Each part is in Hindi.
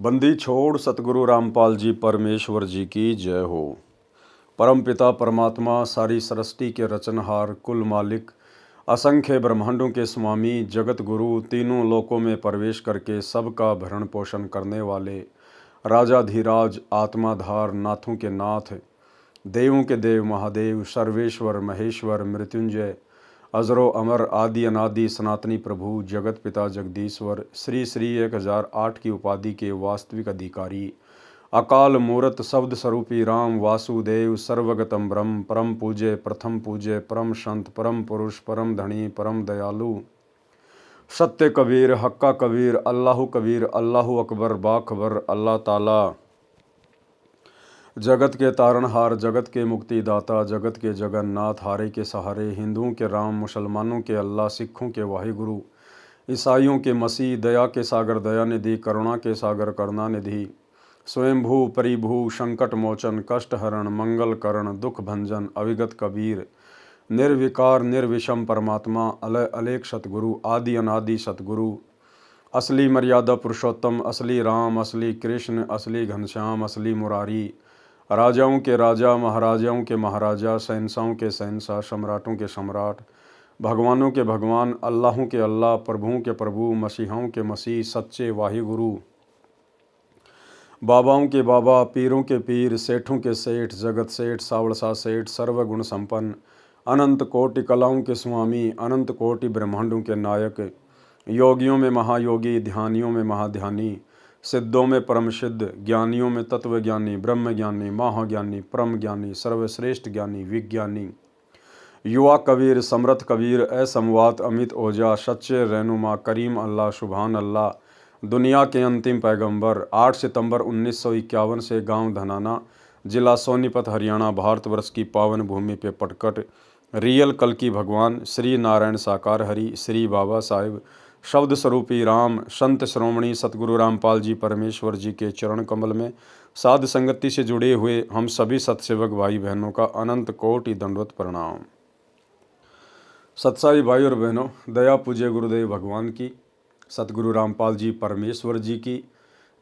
बंदी छोड़ सतगुरु रामपाल जी परमेश्वर जी की जय हो। परम पिता परमात्मा सारी सृष्टि के रचनहार कुल मालिक असंख्य ब्रह्मांडों के स्वामी जगत गुरु तीनों लोकों में प्रवेश करके सबका भरण पोषण करने वाले राजाधिराज आत्माधार नाथों के नाथ देवों के देव महादेव सर्वेश्वर महेश्वर मृत्युंजय अजरो अमर आदि अनादि सनातनी प्रभु जगत पिता जगदीश्वर श्री श्री 1008 की उपाधि के वास्तविक अधिकारी अकाल मूर्त शब्द स्वरूपी राम वासुदेव सर्वगतम ब्रह्म परम पूज्य प्रथम पूज्य परम संत परम पुरुष परम धनी परम दयालु सत्य कबीर हक्का कबीर अल्लाह अकबर बाखबर अल्लाह ताला जगत के तारणहार जगत के मुक्तिदाता जगत के जगन्नाथ हारे के सहारे हिंदुओं के राम मुसलमानों के अल्लाह सिखों के वाहिगुरु ईसाइयों के मसीह दया के सागर दया निधि करुणा के सागर करुणा निधि स्वयंभू परिभू संकट मोचन कष्ट हरण मंगल करण दुख भंजन अविगत कबीर निर्विकार निर्विषम परमात्मा अलय अलेख सतगुरु आदि अनादि सतगुरु असली मर्यादा पुरुषोत्तम असली राम असली कृष्ण असली घनश्याम असली मुरारी राजाओं के राजा महाराजाओं के महाराजा शहंशाहों के शहंशाह सम्राटों के सम्राट भगवानों के भगवान अल्लाहों के अल्लाह प्रभुओं के प्रभु मसीहाओं के मसीह सच्चे वाहिगुरु बाबाओं के बाबा पीरों के पीर सेठों के सेठ जगत सेठ सावड़सा सेठ सर्वगुण संपन्न अनंत कोटि कलाओं के स्वामी अनंत कोटि ब्रह्मांडों के नायक योगियों में महायोगी ध्यानियों में महाध्यानी सिद्धों में परम सिद्ध ज्ञानियों में तत्वज्ञानी ब्रह्म ज्ञानी महाज्ञानी परम ज्ञानी सर्वश्रेष्ठ ज्ञानी विज्ञानी युवा कबीर समर्थ कबीर असमवात अमित ओजा सच्चे रहनुमा करीम अल्लाह सुभान अल्लाह दुनिया के अंतिम पैगंबर 8 सितंबर 1951 से गांव धनाना जिला सोनीपत हरियाणा भारतवर्ष की पावन भूमि पे पटकट रियल कल्कि भगवान श्री नारायण साकार हरि श्री बाबा साहेब शब्द स्वरूपी राम संत श्रोमणी सतगुरु रामपाल जी परमेश्वर जी के चरण कमल में साध संगति से जुड़े हुए हम सभी सतसेवक भाई बहनों का अनंत कोटि दंडवत प्रणाम। सत्साई भाई और बहनों, दया पूज्य गुरुदेव भगवान की सतगुरु रामपाल जी परमेश्वर जी की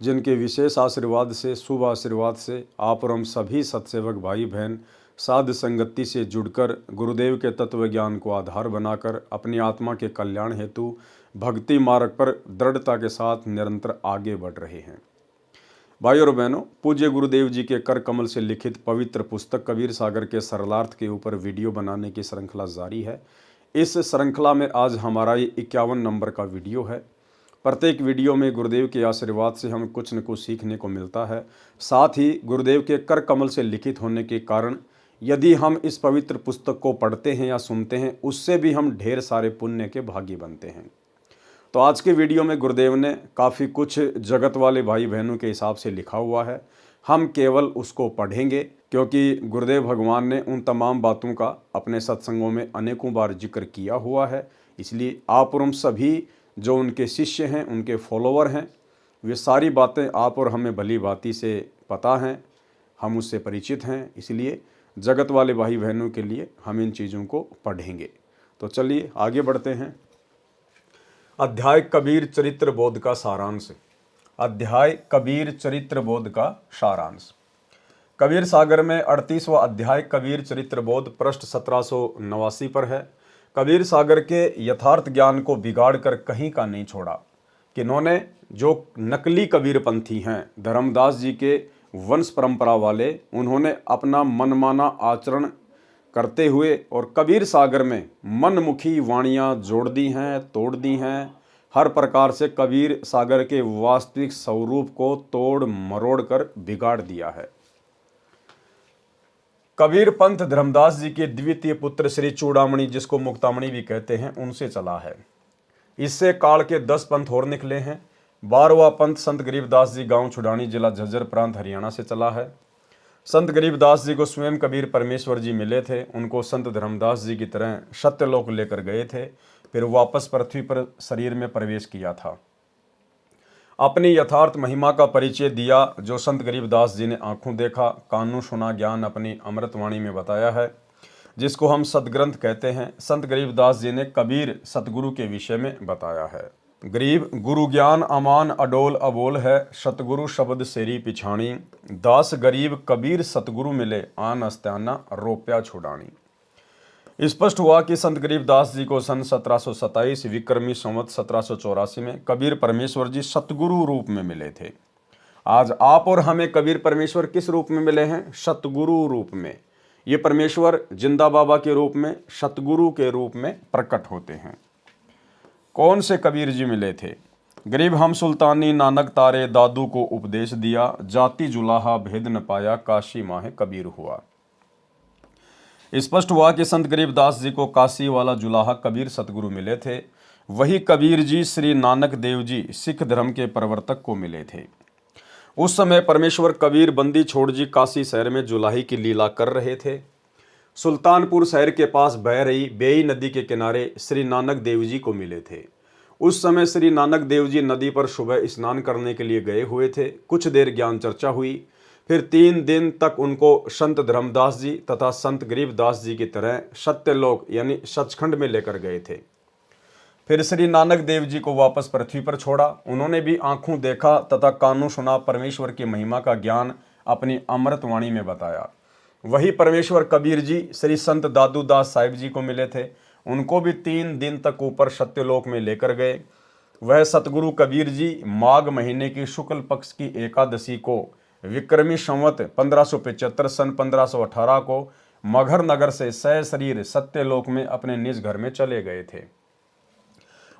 जिनके विशेष आशीर्वाद से शुभ आशीर्वाद से आप और हम सभी सतसेवक भाई बहन साध संगति से जुड़कर गुरुदेव के तत्व ज्ञान को आधार बनाकर अपनी आत्मा के कल्याण हेतु भक्ति मार्ग पर दृढ़ता के साथ निरंतर आगे बढ़ रहे हैं। भाई और बहनों, पूज्य गुरुदेव जी के कर कमल से लिखित पवित्र पुस्तक कबीर सागर के सरलार्थ के ऊपर वीडियो बनाने की श्रृंखला जारी है। इस श्रृंखला में आज हमारा ये 51 नंबर का वीडियो है। प्रत्येक वीडियो में गुरुदेव के आशीर्वाद से हमें कुछ न कुछ सीखने को मिलता है। साथ ही गुरुदेव के कर कमल से लिखित होने के कारण यदि हम इस पवित्र पुस्तक को पढ़ते हैं या सुनते हैं, उससे भी हम ढेर सारे पुण्य के भागी बनते हैं। तो आज के वीडियो में गुरुदेव ने काफ़ी कुछ जगत वाले भाई बहनों के हिसाब से लिखा हुआ है। हम केवल उसको पढ़ेंगे क्योंकि गुरुदेव भगवान ने उन तमाम बातों का अपने सत्संगों में अनेकों बार जिक्र किया हुआ है। इसलिए आप और हम सभी जो उनके शिष्य हैं, उनके फॉलोवर हैं, वे सारी बातें आप और हमें भली भांति से पता हैं, हम उससे परिचित हैं। इसलिए जगत वाले भाई बहनों के लिए हम इन चीज़ों को पढ़ेंगे। तो चलिए आगे बढ़ते हैं। अध्याय कबीर चरित्र बोध का सारांश। अध्याय कबीर चरित्र बोध का सारांश। कबीर सागर में 38वां अध्याय कबीर चरित्र बोध पृष्ठ 1789 पर है। कबीर सागर के यथार्थ ज्ञान को बिगाड़ कर कहीं का नहीं छोड़ा कि इन्होंने जो नकली कबीरपंथी हैं, धर्मदास जी के वंश परंपरा वाले, उन्होंने अपना मनमाना आचरण करते हुए और कबीर सागर में मनमुखी वाणियाँ जोड़ दी हैं, तोड़ दी हैं। हर प्रकार से कबीर सागर के वास्तविक स्वरूप को तोड़ मरोड़ कर बिगाड़ दिया है। कबीर पंथ धर्मदास जी के द्वितीय पुत्र श्री चूड़ामणि, जिसको मुक्तामणि भी कहते हैं, उनसे चला है। इससे काल के 10 पंथ और निकले हैं। 12वां पंथ संत गरीबदास जी गांव छुड़ानी जिला झज्जर प्रांत हरियाणा से चला है। संत गरीबदास जी को स्वयं कबीर परमेश्वर जी मिले थे। उनको संत धर्मदास जी की तरह सत्यलोक लेकर गए थे, फिर वापस पृथ्वी पर शरीर में प्रवेश किया था। अपनी यथार्थ महिमा का परिचय दिया जो संत गरीबदास जी ने आंखों देखा, कानों सुना, ज्ञान अपनी अमृतवाणी में बताया है, जिसको हम सदग्रंथ कहते हैं। संत गरीबदास जी ने कबीर सतगुरु के विषय में बताया है। गरीब गुरु ज्ञान अमान अडोल अबोल है, सतगुरु शब्द सेरी पिछाणी। दास गरीब कबीर सतगुरु मिले, आन अस्त्याना रोप्या छुड़ानी। स्पष्ट हुआ कि संत गरीबदास जी को सन 1727 विक्रमी संवत 1784 में कबीर परमेश्वर जी सतगुरु रूप में मिले थे। आज आप और हमें कबीर परमेश्वर किस रूप में मिले हैं? सतगुरु रूप में। ये परमेश्वर जिंदा बाबा के रूप में, सतगुरु के रूप में प्रकट होते हैं। कौन से कबीर जी मिले थे? गरीब हम सुल्तानी नानक तारे, दादू को उपदेश दिया, जाति जुलाहा भेद न पाया, काशी माहे कबीर हुआ। स्पष्ट हुआ कि संत गरीबदास जी को काशी वाला जुलाहा कबीर सतगुरु मिले थे। वही कबीर जी श्री नानक देव जी सिख धर्म के प्रवर्तक को मिले थे। उस समय परमेश्वर कबीर बंदी छोड़ जी काशी शहर में जुलाही की लीला कर रहे थे। सुल्तानपुर शहर के पास बह रही बेई नदी के किनारे श्री नानक देव जी को मिले थे। उस समय श्री नानक देव जी नदी पर सुबह स्नान करने के लिए गए हुए थे। कुछ देर ज्ञान चर्चा हुई, फिर 3 दिन तक उनको संत धर्मदास जी तथा संत गरीबदास जी की तरह सत्यलोक यानी सचखंड में लेकर गए थे। फिर श्री नानक देव जी को वापस पृथ्वी पर छोड़ा। उन्होंने भी आंखों देखा तथा कानों सुना, परमेश्वर की महिमा का ज्ञान अपनी अमृतवाणी में बताया। वही परमेश्वर कबीर जी श्री संत दादू दास साहिब जी को मिले थे। उनको भी 3 दिन तक ऊपर सत्यलोक में लेकर गए। वह सतगुरु कबीर जी माघ महीने की शुक्ल पक्ष की एकादशी को विक्रमी संवत 1575 सन 1518 को मगहर नगर से सशरीर सत्यलोक में अपने निज घर में चले गए थे।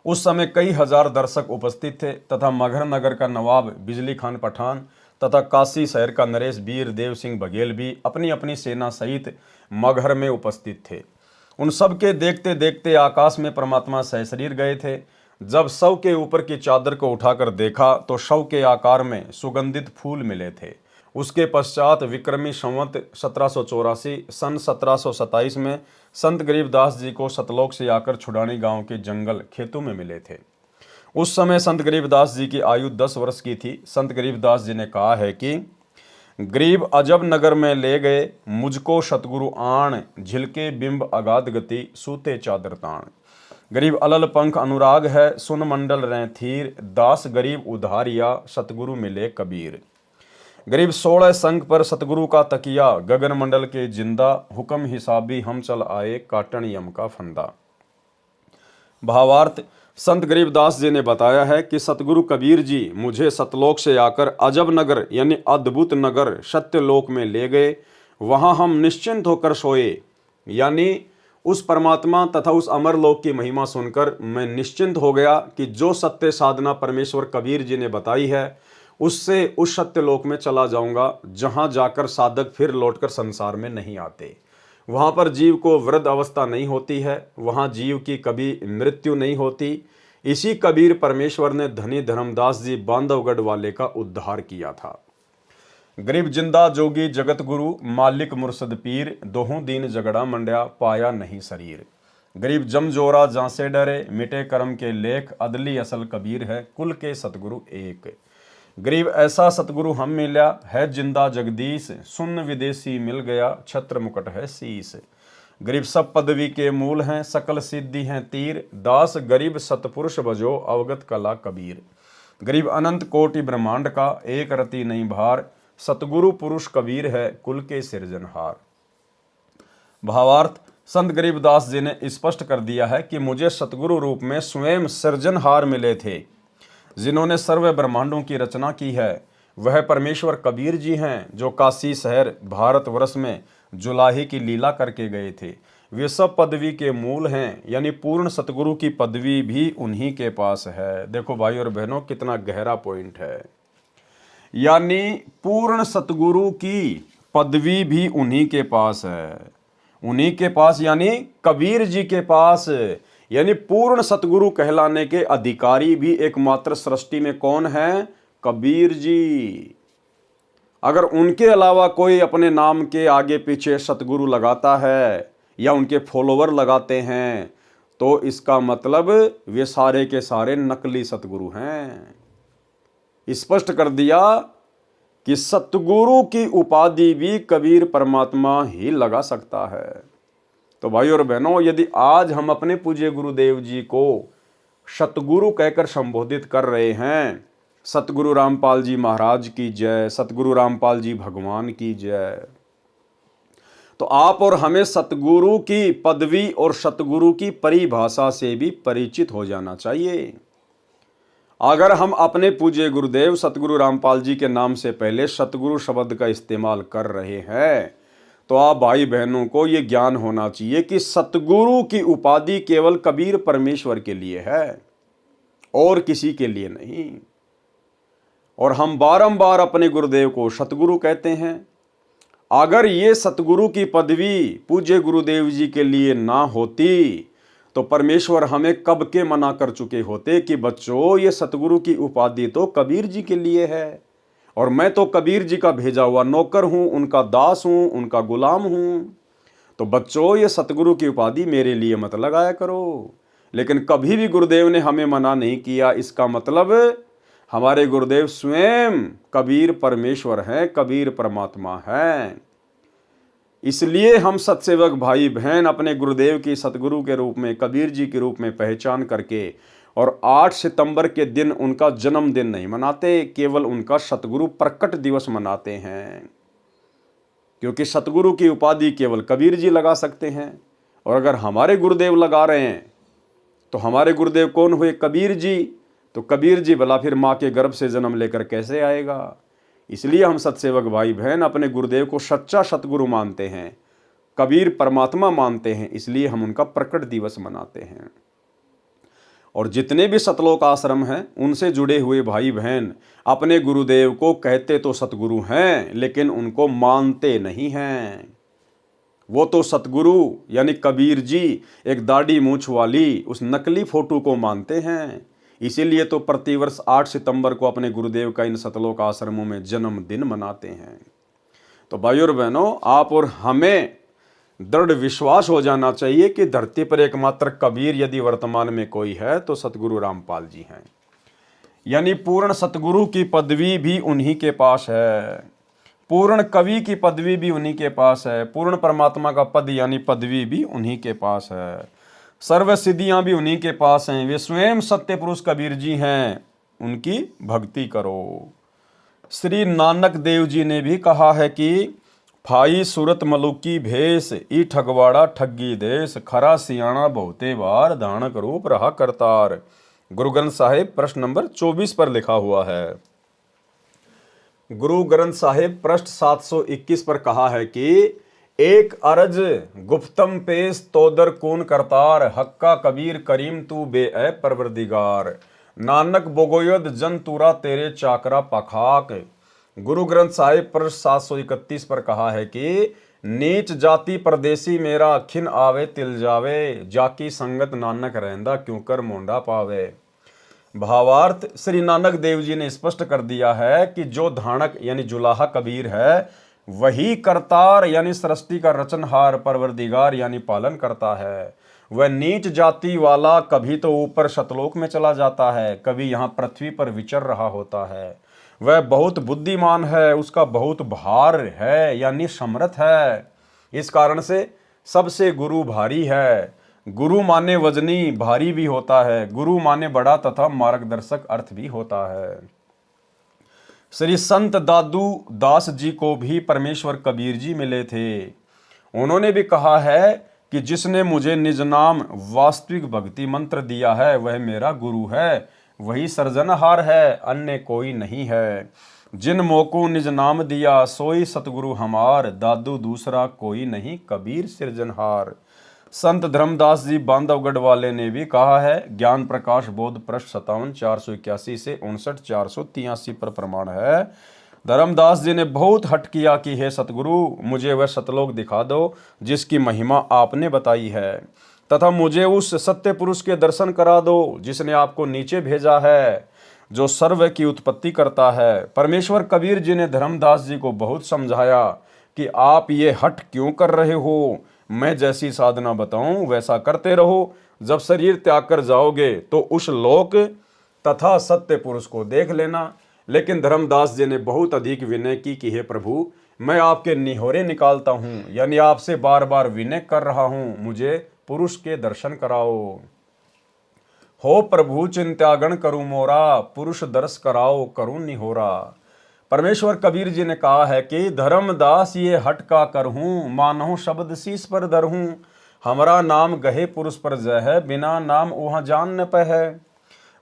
उस समय कई हजार दर्शक उपस्थित थे तथा मगहर नगर का नवाब बिजली खान पठान तथा काशी शहर का नरेश वीर देव सिंह बघेल भी अपनी अपनी सेना सहित मगहर में उपस्थित थे। उन सब के देखते देखते आकाश में परमात्मा सशरीर गए थे। जब शव के ऊपर की चादर को उठाकर देखा तो शव के आकार में सुगंधित फूल मिले थे। उसके पश्चात विक्रमी संवत 1784 सन 1727 में संत गरीबदास जी को सतलोक से आकर छुड़ानी गांव के जंगल खेतों में मिले थे। उस समय संत गरीबदास जी की आयु 10 वर्ष की थी। संत गरीबदास जी ने कहा है कि गरीब अजब नगर में ले गए, मुझको सतगुरु आण, झिलके बिंब अगाध गति, सूते चादर ताण। गरीब अलल पंख अनुराग है, सुन मंडल रहें थीर, दास गरीब उधारिया, सतगुरु मिले कबीर। गरीब 16 संग पर सतगुरु का तकिया, गगन मंडल के जिंदा, हुक्म हिसाबी हम चल आए, काटन यम का फंदा। भावार्थ, संत गरीबदास जी ने बताया है कि सतगुरु कबीर जी मुझे सतलोक से आकर अजब नगर यानी अद्भुत नगर सत्यलोक में ले गए। वहां हम निश्चिंत होकर सोए, यानी उस परमात्मा तथा उस अमरलोक की महिमा सुनकर मैं निश्चिंत हो गया कि जो सत्य साधना परमेश्वर कबीर जी ने बताई है उससे उस सत्यलोक में चला जाऊंगा, जहां जाकर साधक फिर लौटकर संसार में नहीं आते। वहां पर जीव को वृद्ध अवस्था नहीं होती है, वहां जीव की कभी मृत्यु नहीं होती। इसी कबीर परमेश्वर ने धनी धर्मदास जी बांधवगढ़ वाले का उद्धार किया था। गरीब जिंदा जोगी जगत गुरु, मालिक मुर्शद पीर, दोहों दीन झगड़ा मंड्या, पाया नहीं शरीर। गरीब जमजोरा जहाँ से डरे, मिटे कर्म के लेख, अदली असल कबीर है, कुल के सतगुरु एक। गरीब ऐसा सतगुरु हम मिला है, जिंदा जगदीश, सुन विदेशी मिल गया, छत्र मुकुट है शीस। गरीब सब पदवी के मूल हैं, सकल सिद्धि हैं तीर, दास गरीब सतपुरुष बजो, अवगत कला कबीर। गरीब अनंत कोटि ब्रह्मांड का, एक रति नहीं भार, सतगुरु पुरुष कबीर है, कुल के सिरजनहार। भावार्थ, संत गरीबदास जी ने स्पष्ट कर दिया है कि मुझे सतगुरु रूप में स्वयं सृजनहार मिले थे, जिन्होंने सर्व ब्रह्मांडों की रचना की है। वह परमेश्वर कबीर जी हैं, जो काशी शहर भारतवर्ष में जुलाही की लीला करके गए थे। वे सब पदवी के मूल हैं, यानी पूर्ण सतगुरु की पदवी भी उन्हीं के पास है। देखो भाई और बहनों, कितना गहरा पॉइंट है। यानी पूर्ण सतगुरु की पदवी भी उन्हीं के पास है, उन्हीं के पास यानी कबीर जी के पास। यानी पूर्ण सतगुरु कहलाने के अधिकारी भी एकमात्र सृष्टि में कौन है? कबीर जी। अगर उनके अलावा कोई अपने नाम के आगे पीछे सतगुरु लगाता है या उनके फॉलोवर लगाते हैं, तो इसका मतलब वे सारे के सारे नकली सतगुरु हैं। स्पष्ट कर दिया कि सतगुरु की उपाधि भी कबीर परमात्मा ही लगा सकता है। तो भाई और बहनों, यदि आज हम अपने पूज्य गुरुदेव जी को सतगुरु कहकर संबोधित कर रहे हैं। सतगुरु रामपाल जी महाराज की जय, सतगुरु रामपाल जी भगवान की जय। तो आप और हमें सतगुरु की पदवी और सतगुरु की परिभाषा से भी परिचित हो जाना चाहिए। अगर हम अपने पूज्य गुरुदेव सतगुरु रामपाल जी के नाम से पहले सतगुरु शब्द का इस्तेमाल कर रहे हैं, तो आप भाई बहनों को ये ज्ञान होना चाहिए कि सतगुरु की उपाधि केवल कबीर परमेश्वर के लिए है और किसी के लिए नहीं। और हम बारंबार अपने गुरुदेव को सतगुरु कहते हैं। अगर ये सतगुरु की पदवी पूज्य गुरुदेव जी के लिए ना होती तो परमेश्वर हमें कब के मना कर चुके होते कि बच्चों ये सतगुरु की उपाधि तो कबीर जी के लिए है और मैं तो कबीर जी का भेजा हुआ नौकर हूं, उनका दास हूं, उनका गुलाम हूं। तो बच्चों ये सतगुरु की उपाधि मेरे लिए मत लगाया करो। लेकिन कभी भी गुरुदेव ने हमें मना नहीं किया। इसका मतलब हमारे गुरुदेव स्वयं कबीर परमेश्वर हैं, कबीर परमात्मा हैं। इसलिए हम सत्सेवक भाई बहन अपने गुरुदेव की सतगुरु के रूप में, कबीर जी के रूप में पहचान करके और 8 सितंबर के दिन उनका जन्मदिन नहीं मनाते, केवल उनका सतगुरु प्रकट दिवस मनाते हैं। क्योंकि सतगुरु की उपाधि केवल कबीर जी लगा सकते हैं और अगर हमारे गुरुदेव लगा रहे हैं तो हमारे गुरुदेव कौन हुए? कबीर जी। तो कबीर जी भला फिर माँ के गर्भ से जन्म लेकर कैसे आएगा? इसलिए हम सत्सेवक भाई बहन अपने गुरुदेव को सच्चा सतगुरु मानते हैं, कबीर परमात्मा मानते हैं। इसलिए हम उनका प्रकट दिवस मनाते हैं। और जितने भी सतलोक आश्रम हैं उनसे जुड़े हुए भाई बहन अपने गुरुदेव को कहते तो सतगुरु हैं, लेकिन उनको मानते नहीं हैं। वो तो सतगुरु यानी कबीर जी एक दाढ़ी मूछ वाली उस नकली फोटो को मानते हैं। इसीलिए तो प्रतिवर्ष 8 सितंबर को अपने गुरुदेव का इन सतलोक आश्रमों में जन्मदिन मनाते हैं। तो भाइयों और बहनों, आप और हमें दृढ़ विश्वास हो जाना चाहिए कि धरती पर एकमात्र कबीर यदि वर्तमान में कोई है तो सतगुरु रामपाल जी हैं। यानी पूर्ण सतगुरु की पदवी भी उन्हीं के पास है, पूर्ण कवि की पदवी भी उन्हीं के पास है, पूर्ण परमात्मा का पद यानी पदवी भी उन्हीं के पास है, सर्व सिद्धियां भी उन्हीं के पास हैं। वे स्वयं सत्य पुरुष कबीर जी हैं, उनकी भक्ति करो। श्री नानक देव जी ने भी कहा है कि फाई सूरत मलुकी भेष ई ठगवाड़ा ठगी देश, खरा सियाणा बहुते बार धानक रूप रहा करतार। गुरु ग्रंथ साहिब प्रश्न नंबर 24 पर लिखा हुआ है। गुरु ग्रंथ साहिब पृष्ठ 721 पर कहा है कि एक अरज गुप्तम पेश तोदर कौन करतार, हक्का कबीर करीम तू बे ए परवरदिगार, नानक बोगोयद जन तूरा तेरे चाकरा पखाक। गुरु ग्रंथ साहिब पर 731 पर कहा है कि नीच जाति परदेसी मेरा खिन आवे तिल जावे, जाकी संगत नानक रहंदा क्यों कर मोंडा पावे। भावार्थ श्री नानक देव जी ने स्पष्ट कर दिया है कि जो धानक यानी जुलाहा कबीर है वही करतार यानी सृष्टि का रचनहार परवरदिगार यानी पालन करता है। वह नीच जाति वाला कभी तो ऊपर शतलोक में चला जाता है, कभी यहाँ पृथ्वी पर विचर रहा होता है। वह बहुत बुद्धिमान है, उसका बहुत भार है यानी समर्थ है। इस कारण से सबसे गुरु भारी है। गुरु माने वजनी भारी भी होता है, गुरु माने बड़ा तथा मार्गदर्शक अर्थ भी होता है। श्री संत दादू दास जी को भी परमेश्वर कबीर जी मिले थे। उन्होंने भी कहा है कि जिसने मुझे निज नाम वास्तविक भक्ति मंत्र दिया है वह मेरा गुरु है, वही सृजनहार है, अन्य कोई नहीं है। जिन मोको निज नाम दिया सोई सतगुरु हमार, दादू दूसरा कोई नहीं कबीर सृजनहार। संत धर्मदास जी बांधवगढ़ वाले ने भी कहा है, ज्ञान प्रकाश बोध पृष्ठ 57 481 से 59 483 पर प्रमाण है। धर्मदास जी ने बहुत हट किया कि हे सतगुरु मुझे वह सतलोक दिखा दो जिसकी महिमा आपने बताई है, तथा मुझे उस सत्य पुरुष के दर्शन करा दो जिसने आपको नीचे भेजा है, जो सर्व की उत्पत्ति करता है। परमेश्वर कबीर जी ने धर्मदास जी को बहुत समझाया कि आप ये हट क्यों कर रहे हो, मैं जैसी साधना बताऊं वैसा करते रहो। जब शरीर त्याग कर जाओगे तो उस लोक तथा सत्य पुरुष को देख लेना। लेकिन धर्मदास जी ने बहुत अधिक विनय की कि हे प्रभु मैं आपके निहोरे निकालता हूँ, यानी आपसे बार बार विनय कर रहा हूँ, मुझे पुरुष के दर्शन कराओ। हो प्रभु चिंत्यागण करूं मोरा, पुरुष दर्श कराओ करूं निहोरा। परमेश्वर कबीर जी ने कहा है कि धर्मदास ये हट का करहूं, मानहूं शब्द शीस पर धरहूं। हमारा नाम गहे पुरुष पर जय है, बिना नाम वहां जान न पै।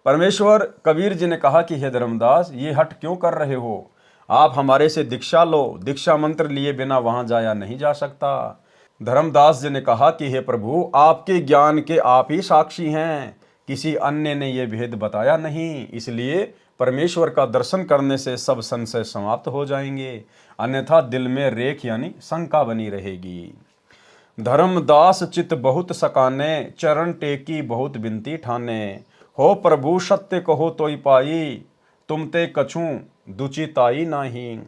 परमेश्वर कबीर जी ने कहा कि हे धर्मदास, ये हट क्यों कर रहे हो? आप हमारे से दीक्षा लो, दीक्षा मंत्र लिए बिना वहां जाया नहीं जा सकता। धर्मदास जी ने कहा कि हे प्रभु, आपके ज्ञान के आप ही साक्षी हैं, किसी अन्य ने यह भेद बताया नहीं। इसलिए परमेश्वर का दर्शन करने से सब संशय समाप्त हो जाएंगे, अन्यथा दिल में रेख यानी शंका बनी रहेगी। धर्मदास चित बहुत सकाने, चरण टेकी बहुत बिनती ठाने। हो प्रभु सत्य कहो तोई पाई, तुम ते कछु दुचिताई नाही।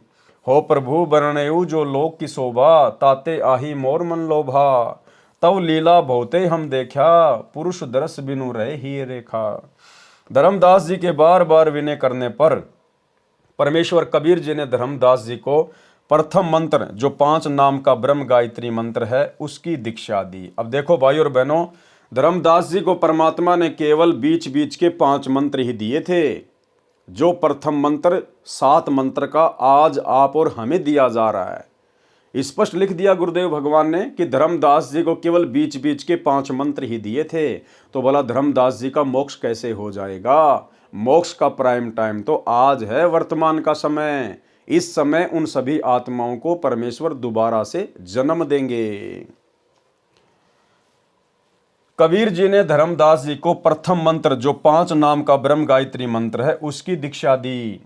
हो प्रभु बरणेऊ जो लोक की शोभा, ताते आही मोर मन लोभा। तव लीला बहुते हम देखा, पुरुष दरस बिनु रहे ही रेखा। धर्मदास जी के बार बार विनय करने पर परमेश्वर कबीर जी ने धर्मदास जी को प्रथम मंत्र, जो 5 नाम का ब्रह्म गायत्री मंत्र है, उसकी दीक्षा दी। अब देखो भाई और बहनों, धर्मदास जी को परमात्मा ने केवल बीच बीच के 5 मंत्र ही दिए थे। जो प्रथम मंत्र 7 मंत्र का आज आप और हमें दिया जा रहा है, स्पष्ट लिख दिया गुरुदेव भगवान ने कि धर्मदास जी को केवल बीच बीच के 5 मंत्र ही दिए थे। तो बोला धर्मदास जी का मोक्ष कैसे हो जाएगा? मोक्ष का प्राइम टाइम तो आज है, वर्तमान का समय। इस समय उन सभी आत्माओं को परमेश्वर दोबारा से जन्म देंगे। कबीर जी ने धर्मदास जी को प्रथम मंत्र, जो 5 नाम का ब्रह्म गायत्री मंत्र है, उसकी दीक्षा दी।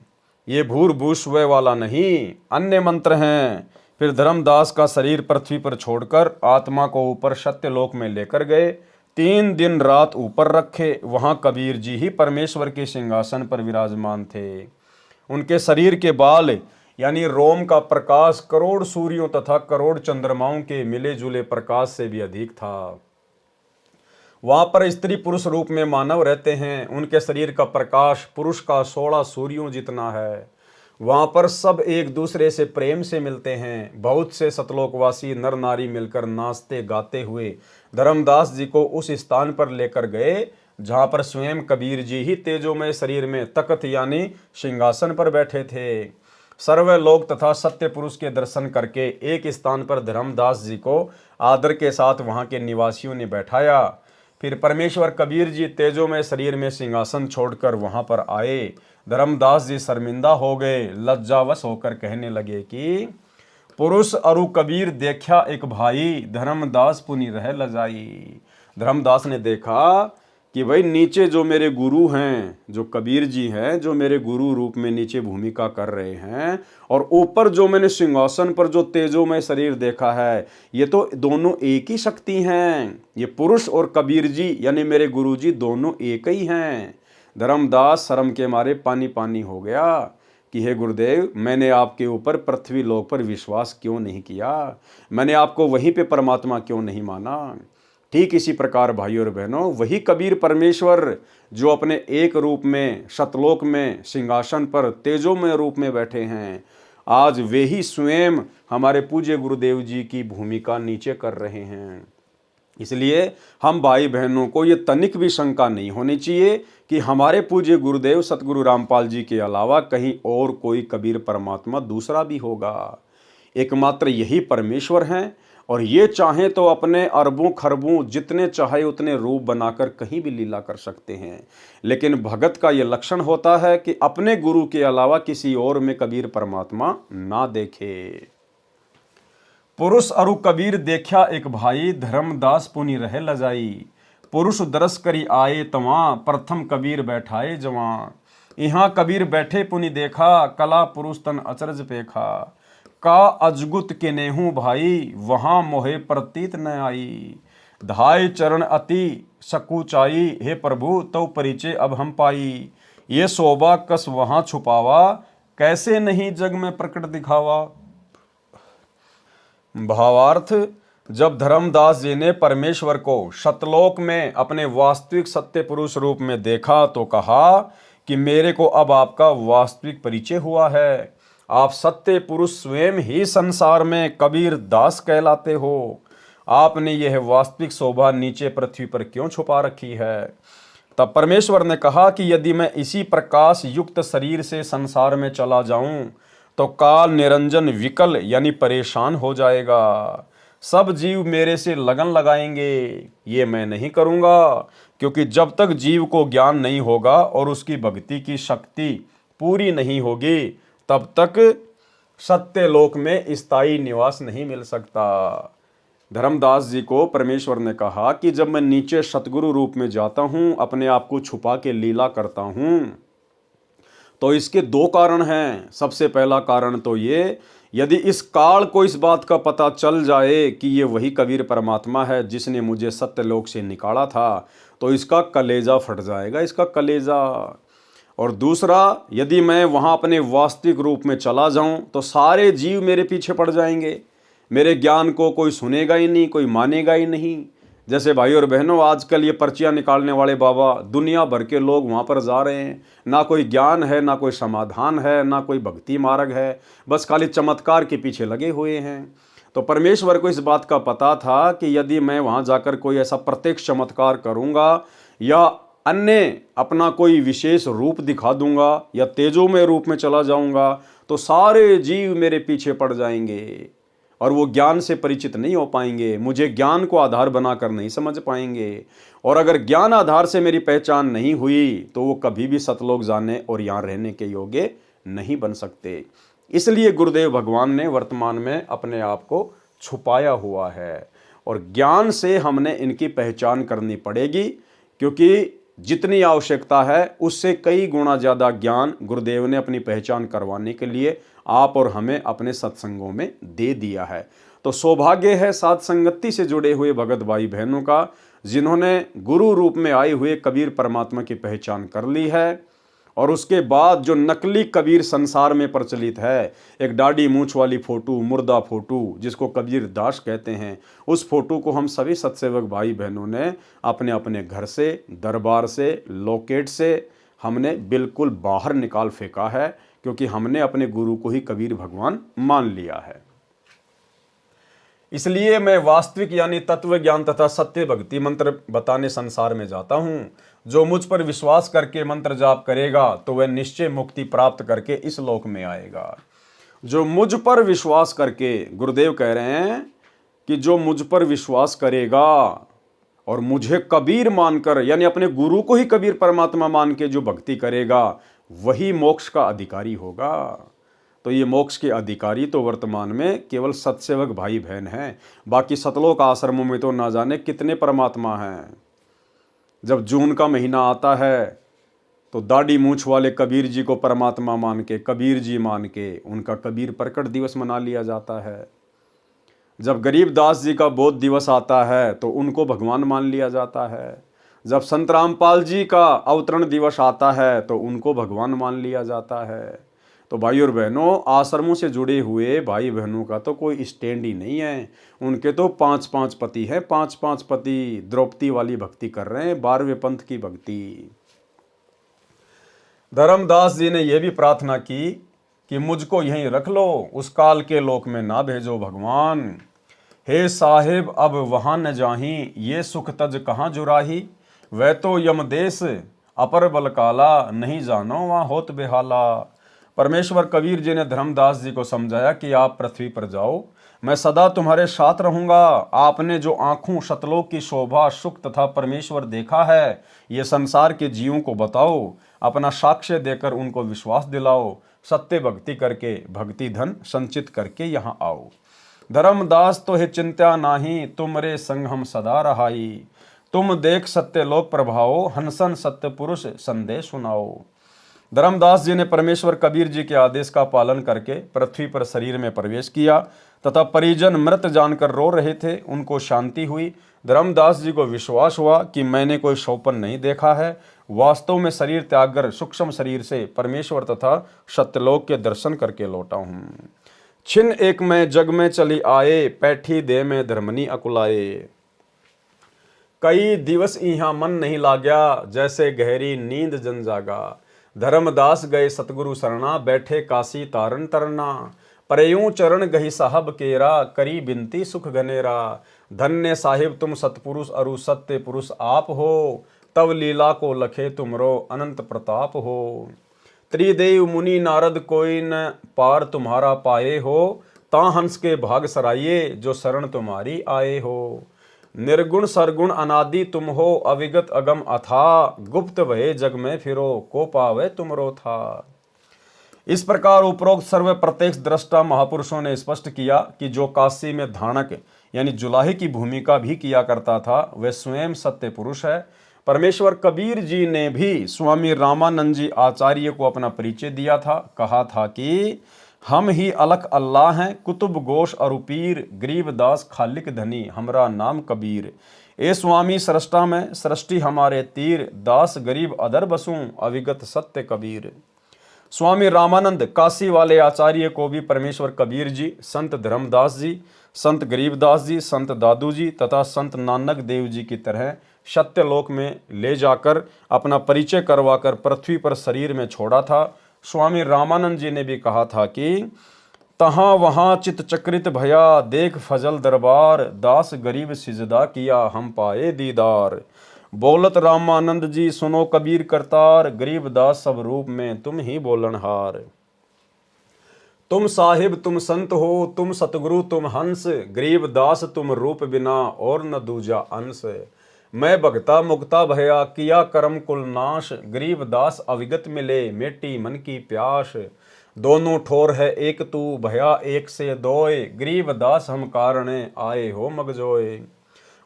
ये भूर्भुवस्सुवः वाला नहीं, अन्य मंत्र हैं। फिर धर्मदास का शरीर पृथ्वी पर छोड़कर आत्मा को ऊपर सत्यलोक में लेकर गए। 3 दिन रात ऊपर रखे। वहां कबीर जी ही परमेश्वर के सिंहासन पर विराजमान थे। उनके शरीर के बाल यानी रोम का प्रकाश करोड़ सूर्यों तथा करोड़ चंद्रमाओं के मिले जुले प्रकाश से भी अधिक था। वहां पर स्त्री पुरुष रूप में मानव रहते हैं। उनके शरीर का प्रकाश पुरुष का 16 सूर्यों जितना है। वहां पर सब एक दूसरे से प्रेम से मिलते हैं। बहुत से सतलोकवासी नर नारी मिलकर नाचते गाते हुए धर्मदास जी को उस स्थान पर लेकर गए जहां पर स्वयं कबीर जी ही तेजोमय शरीर में तख्त यानी सिंहासन पर बैठे थे। सर्वलोक तथा सत्य पुरुष के दर्शन करके एक स्थान पर धर्मदास जी को आदर के साथ वहां के निवासियों ने बैठाया। फिर परमेश्वर कबीर जी तेजोमय शरीर में सिंहासन छोड़कर वहां पर आए। धर्मदास जी शर्मिंदा हो गए, लज्जावश होकर कहने लगे कि पुरुष अरु कबीर देखा एक भाई, धर्मदास पुनि रह लजाई। धर्मदास ने देखा कि भाई नीचे जो मेरे गुरु हैं, जो कबीर जी हैं, जो मेरे गुरु रूप में नीचे भूमिका कर रहे हैं, और ऊपर जो मैंने सिंहासन पर जो तेजोमय शरीर देखा है, ये तो दोनों एक ही शक्ति हैं। ये पुरुष और कबीर जी यानी मेरे गुरु जी दोनों एक ही हैं। धर्मदास शर्म के मारे पानी पानी हो गया कि हे गुरुदेव, मैंने आपके ऊपर पृथ्वी लोक पर विश्वास क्यों नहीं किया? मैंने आपको वहीं पे परमात्मा क्यों नहीं माना? ठीक इसी प्रकार भाइयों और बहनों, वही कबीर परमेश्वर जो अपने एक रूप में सतलोक में सिंहासन पर तेजोमय रूप में बैठे हैं, आज वे ही स्वयं हमारे पूज्य गुरुदेव जी की भूमिका नीचे कर रहे हैं। इसलिए हम भाई बहनों को ये तनिक भी शंका नहीं होनी चाहिए कि हमारे पूज्य गुरुदेव सतगुरु रामपाल जी के अलावा कहीं और कोई कबीर परमात्मा दूसरा भी होगा। एकमात्र यही परमेश्वर हैं, और ये चाहें तो अपने अरबों खरबों जितने चाहे उतने रूप बनाकर कहीं भी लीला कर सकते हैं। लेकिन भगत का ये लक्षण होता है कि अपने गुरु के अलावा किसी और में कबीर परमात्मा ना देखे। पुरुष अरु कबीर देखा एक भाई, धर्मदास पुनि रहे लजाई। पुरुष दरस करी आए तवां, प्रथम कबीर बैठाए जवां। यहाँ कबीर बैठे पुनि देखा, कला पुरुष तन अचरज पेखा। का अजगुत के नेहू भाई, वहां मोहे प्रतीत न आई। धाय चरण अति सकुचाई, हे प्रभु तो परिचय अब हम पाई। ये शोभा कस वहां छुपावा, कैसे नहीं जग में प्रकट दिखावा। भावार्थ, जब धर्मदास जी ने परमेश्वर को सतलोक में अपने वास्तविक सत्य पुरुष रूप में देखा तो कहा कि मेरे को अब आपका वास्तविक परिचय हुआ है। आप सत्य पुरुष स्वयं ही संसार में कबीर दास कहलाते हो। आपने यह वास्तविक शोभा नीचे पृथ्वी पर क्यों छुपा रखी है? तब परमेश्वर ने कहा कि यदि मैं इसी प्रकाश युक्त शरीर से संसार में चला जाऊं तो काल निरंजन विकल यानी परेशान हो जाएगा। सब जीव मेरे से लगन लगाएंगे, ये मैं नहीं करूंगा, क्योंकि जब तक जीव को ज्ञान नहीं होगा और उसकी भक्ति की शक्ति पूरी नहीं होगी तब तक सत्य लोक में स्थायी निवास नहीं मिल सकता। धर्मदास जी को परमेश्वर ने कहा कि जब मैं नीचे सतगुरु रूप में जाता हूं, अपने आप को छुपा के लीला करता हूं, तो इसके दो कारण हैं। सबसे पहला कारण तो ये, यदि इस काल को इस बात का पता चल जाए कि ये वही कबीर परमात्मा है जिसने मुझे सत्यलोक से निकाला था, तो इसका कलेजा फट जाएगा, इसका कलेजा। और दूसरा, यदि मैं वहाँ अपने वास्तविक रूप में चला जाऊँ तो सारे जीव मेरे पीछे पड़ जाएंगे, मेरे ज्ञान को कोई सुनेगा ही नहीं, कोई मानेगा ही नहीं। जैसे भाई और बहनों, आजकल ये पर्चियाँ निकालने वाले बाबा, दुनिया भर के लोग वहाँ पर जा रहे हैं। ना कोई ज्ञान है, ना कोई समाधान है, ना कोई भक्ति मार्ग है, बस खाली चमत्कार के पीछे लगे हुए हैं। तो परमेश्वर को इस बात का पता था कि यदि मैं वहाँ जाकर कोई ऐसा प्रत्यक्ष चमत्कार करूँगा या अन्य अपना कोई विशेष रूप दिखा दूंगा या तेजोमय रूप में चला जाऊंगा तो सारे जीव मेरे पीछे पड़ जाएंगे और वो ज्ञान से परिचित नहीं हो पाएंगे, मुझे ज्ञान को आधार बनाकर नहीं समझ पाएंगे। और अगर ज्ञान आधार से मेरी पहचान नहीं हुई तो वो कभी भी सतलोक जाने और यहाँ रहने के योग्य नहीं बन सकते। इसलिए गुरुदेव भगवान ने वर्तमान में अपने आप को छुपाया हुआ है और ज्ञान से हमने इनकी पहचान करनी पड़ेगी, क्योंकि जितनी आवश्यकता है उससे कई गुना ज़्यादा ज्ञान गुरुदेव ने अपनी पहचान करवाने के लिए आप और हमें अपने सत्संगों में दे दिया है। तो सौभाग्य है साथ संगति से जुड़े हुए भगत भाई बहनों का, जिन्होंने गुरु रूप में आए हुए कबीर परमात्मा की पहचान कर ली है। और उसके बाद जो नकली कबीर संसार में प्रचलित है, एक दाढ़ी मूंछ वाली फोटो, मुर्दा फोटो जिसको कबीर दास कहते हैं, उस फोटो को हम सभी सत्सेवक भाई बहनों ने अपने अपने घर से, दरबार से, लोकेट से हमने बिल्कुल बाहर निकाल फेंका है, क्योंकि हमने अपने गुरु को ही कबीर भगवान मान लिया है। इसलिए मैं वास्तविक यानी तत्व ज्ञान तथा सत्य भक्ति मंत्र बताने संसार में जाता हूँ। जो मुझ पर विश्वास करके मंत्र जाप करेगा तो वह निश्चय मुक्ति प्राप्त करके इस लोक में आएगा। जो मुझ पर विश्वास करके, गुरुदेव कह रहे हैं कि जो मुझ पर विश्वास करेगा और मुझे कबीर मानकर यानी अपने गुरु को ही कबीर परमात्मा मान के जो भक्ति करेगा वही मोक्ष का अधिकारी होगा। तो ये मोक्ष के अधिकारी तो वर्तमान में केवल सत्सेवक भाई बहन हैं। बाकी सतलोक आश्रमों में तो ना जाने कितने परमात्मा हैं। जब जून का महीना आता है तो दाढ़ी मूंछ वाले कबीर जी को परमात्मा मान के, कबीर जी मान के उनका कबीर प्रकट दिवस मना लिया जाता है। जब गरीबदास जी का बोध दिवस आता है तो उनको भगवान मान लिया जाता है। जब संत रामपाल जी का अवतरण दिवस आता है तो उनको भगवान मान लिया जाता है। तो भाई और बहनों, आश्रमों से जुड़े हुए भाई बहनों का तो कोई स्टैंड ही नहीं है। उनके तो 5-5 पति हैं, 5-5 पति द्रौपदी वाली भक्ति कर रहे हैं, 12वें पंथ की भक्ति। धर्मदास जी ने यह भी प्रार्थना की कि मुझको यहीं रख लो, उस काल के लोक में ना भेजो भगवान। हे साहिब अब वहाँ न जाही, ये सुख तज कहाँ जुराही। वह तो यमदेश अपर बल काला, नहीं जानो वहाँ होत बेहाला। परमेश्वर कबीर जी ने धर्मदास जी को समझाया कि आप पृथ्वी पर जाओ, मैं सदा तुम्हारे साथ रहूंगा। आपने जो आंखों सतलोक की शोभा, सुख तथा परमेश्वर देखा है, ये संसार के जीवों को बताओ, अपना साक्ष्य देकर उनको विश्वास दिलाओ। सत्य भक्ति करके भक्ति धन संचित करके यहाँ आओ। धर्मदास तो है चिंता नाही, तुमरे संग हम सदा रहाई। तुम देख सत्य लोक प्रभाओ, हंसन सत्य पुरुष संदेश सुनाओ। धर्मदास जी ने परमेश्वर कबीर जी के आदेश का पालन करके पृथ्वी पर शरीर में प्रवेश किया तथा परिजन मृत जानकर रो रहे थे, उनको शांति हुई। धर्मदास जी को विश्वास हुआ कि मैंने कोई स्वप्न नहीं देखा है, वास्तव में शरीर त्याग कर सूक्ष्म शरीर से परमेश्वर तथा सत्यलोक के दर्शन करके लौटा हूँ। छिन एक में जग में चली आए, पैठी दे में धर्मनी अकुलाए। कई दिवस यहाँ मन नहीं लाग्या, जैसे गहरी नींद जन जागा। धर्मदास गए सतगुरु शरणा, बैठे काशी तारन तरना। परयूं चरण गही साहब केरा, करी बिनती सुख घनेरा। धन्य साहिब तुम सतपुरुष अरु सत्य पुरुष आप हो, तब लीला को लखे तुमरो अनंत प्रताप हो। त्रिदेव मुनि नारद कोई न पार तुम्हारा पाए हो, ता हंस के भाग सराइये जो शरण तुम्हारी आए हो। निर्गुण सरगुण अनादि तुम हो, अविगत अगम अथा, गुप्त भये जग में फिरो, को पावे तुमरो था। इस प्रकार उपरोक्त सर्व प्रत्यक्ष दृष्टा महापुरुषों ने स्पष्ट किया कि जो काशी में धानक यानी जुलाहे की भूमिका भी किया करता था वह स्वयं सत्य पुरुष है। परमेश्वर कबीर जी ने भी स्वामी रामानंद जी आचार्य को अपना परिचय दिया था। कहा था कि हम ही अलख अल्लाह हैं, कुतुब गोश और पीर, गरीबदास खालिक धनी, हमरा नाम कबीर। ए स्वामी सृष्टा में सृष्टि हमारे तीर, दास गरीब अदर बसूं, अविगत सत्य कबीर। स्वामी रामानंद काशी वाले आचार्य को भी परमेश्वर कबीर जी, संत धर्मदास जी, संत गरीबदास जी, संत दादू जी तथा संत नानक देव जी की तरह सत्यलोक में ले जाकर अपना परिचय करवाकर पृथ्वी पर शरीर में छोड़ा था। स्वामी रामानंद जी ने भी कहा था कि तहाँ वहाँ चित चक्रित भया, देख फजल दरबार, दास गरीब सिजदा किया, हम पाए दीदार। बोलत रामानंद जी सुनो कबीर करतार, गरीब दास सब रूप में तुम ही बोलनहार। तुम साहिब तुम संत हो, तुम सतगुरु तुम हंस, गरीब दास तुम रूप बिना और न दूजा अंश। मैं भगता मुक्ता भया किया करम कुल नाश, गरीब दास अविगत मिले मेटी मन की प्यास। दोनों ठोर है एक तू भया एक से दोए, गरीब दास हम कारणे आए हो मगजोए।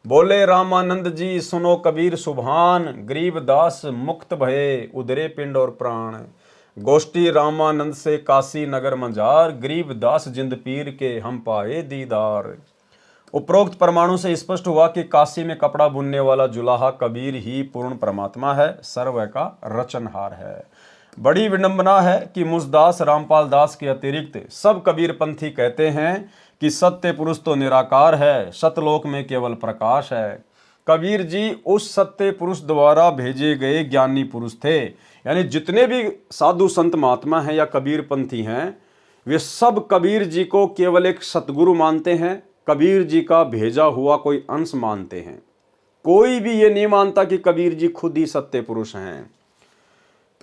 बोले रामानंद जी सुनो कबीर सुभान, गरीब दास मुक्त भये उदरे पिंड और प्राण। गोष्ठी रामानंद से काशी नगर मंजार, गरीब दास जिंद पीर के हम पाए दीदार। उपरोक्त परमाणु से स्पष्ट हुआ कि काशी में कपड़ा बुनने वाला जुलाहा कबीर ही पूर्ण परमात्मा है, सर्व का रचनहार है। बड़ी विडंबना है कि मुझदास रामपाल दास के अतिरिक्त सब कबीर पंथी कहते हैं कि सत्य पुरुष तो निराकार है, सतलोक में केवल प्रकाश है। कबीर जी उस सत्य पुरुष द्वारा भेजे गए ज्ञानी पुरुष थे। यानी जितने भी साधु संत महात्मा हैं या कबीर पंथी हैं, वे सब कबीर जी को केवल एक सतगुरु मानते हैं, कबीर जी का भेजा हुआ कोई अंश मानते हैं। कोई भी ये नहीं मानता कि कबीर जी खुद ही सत्य पुरुष हैं।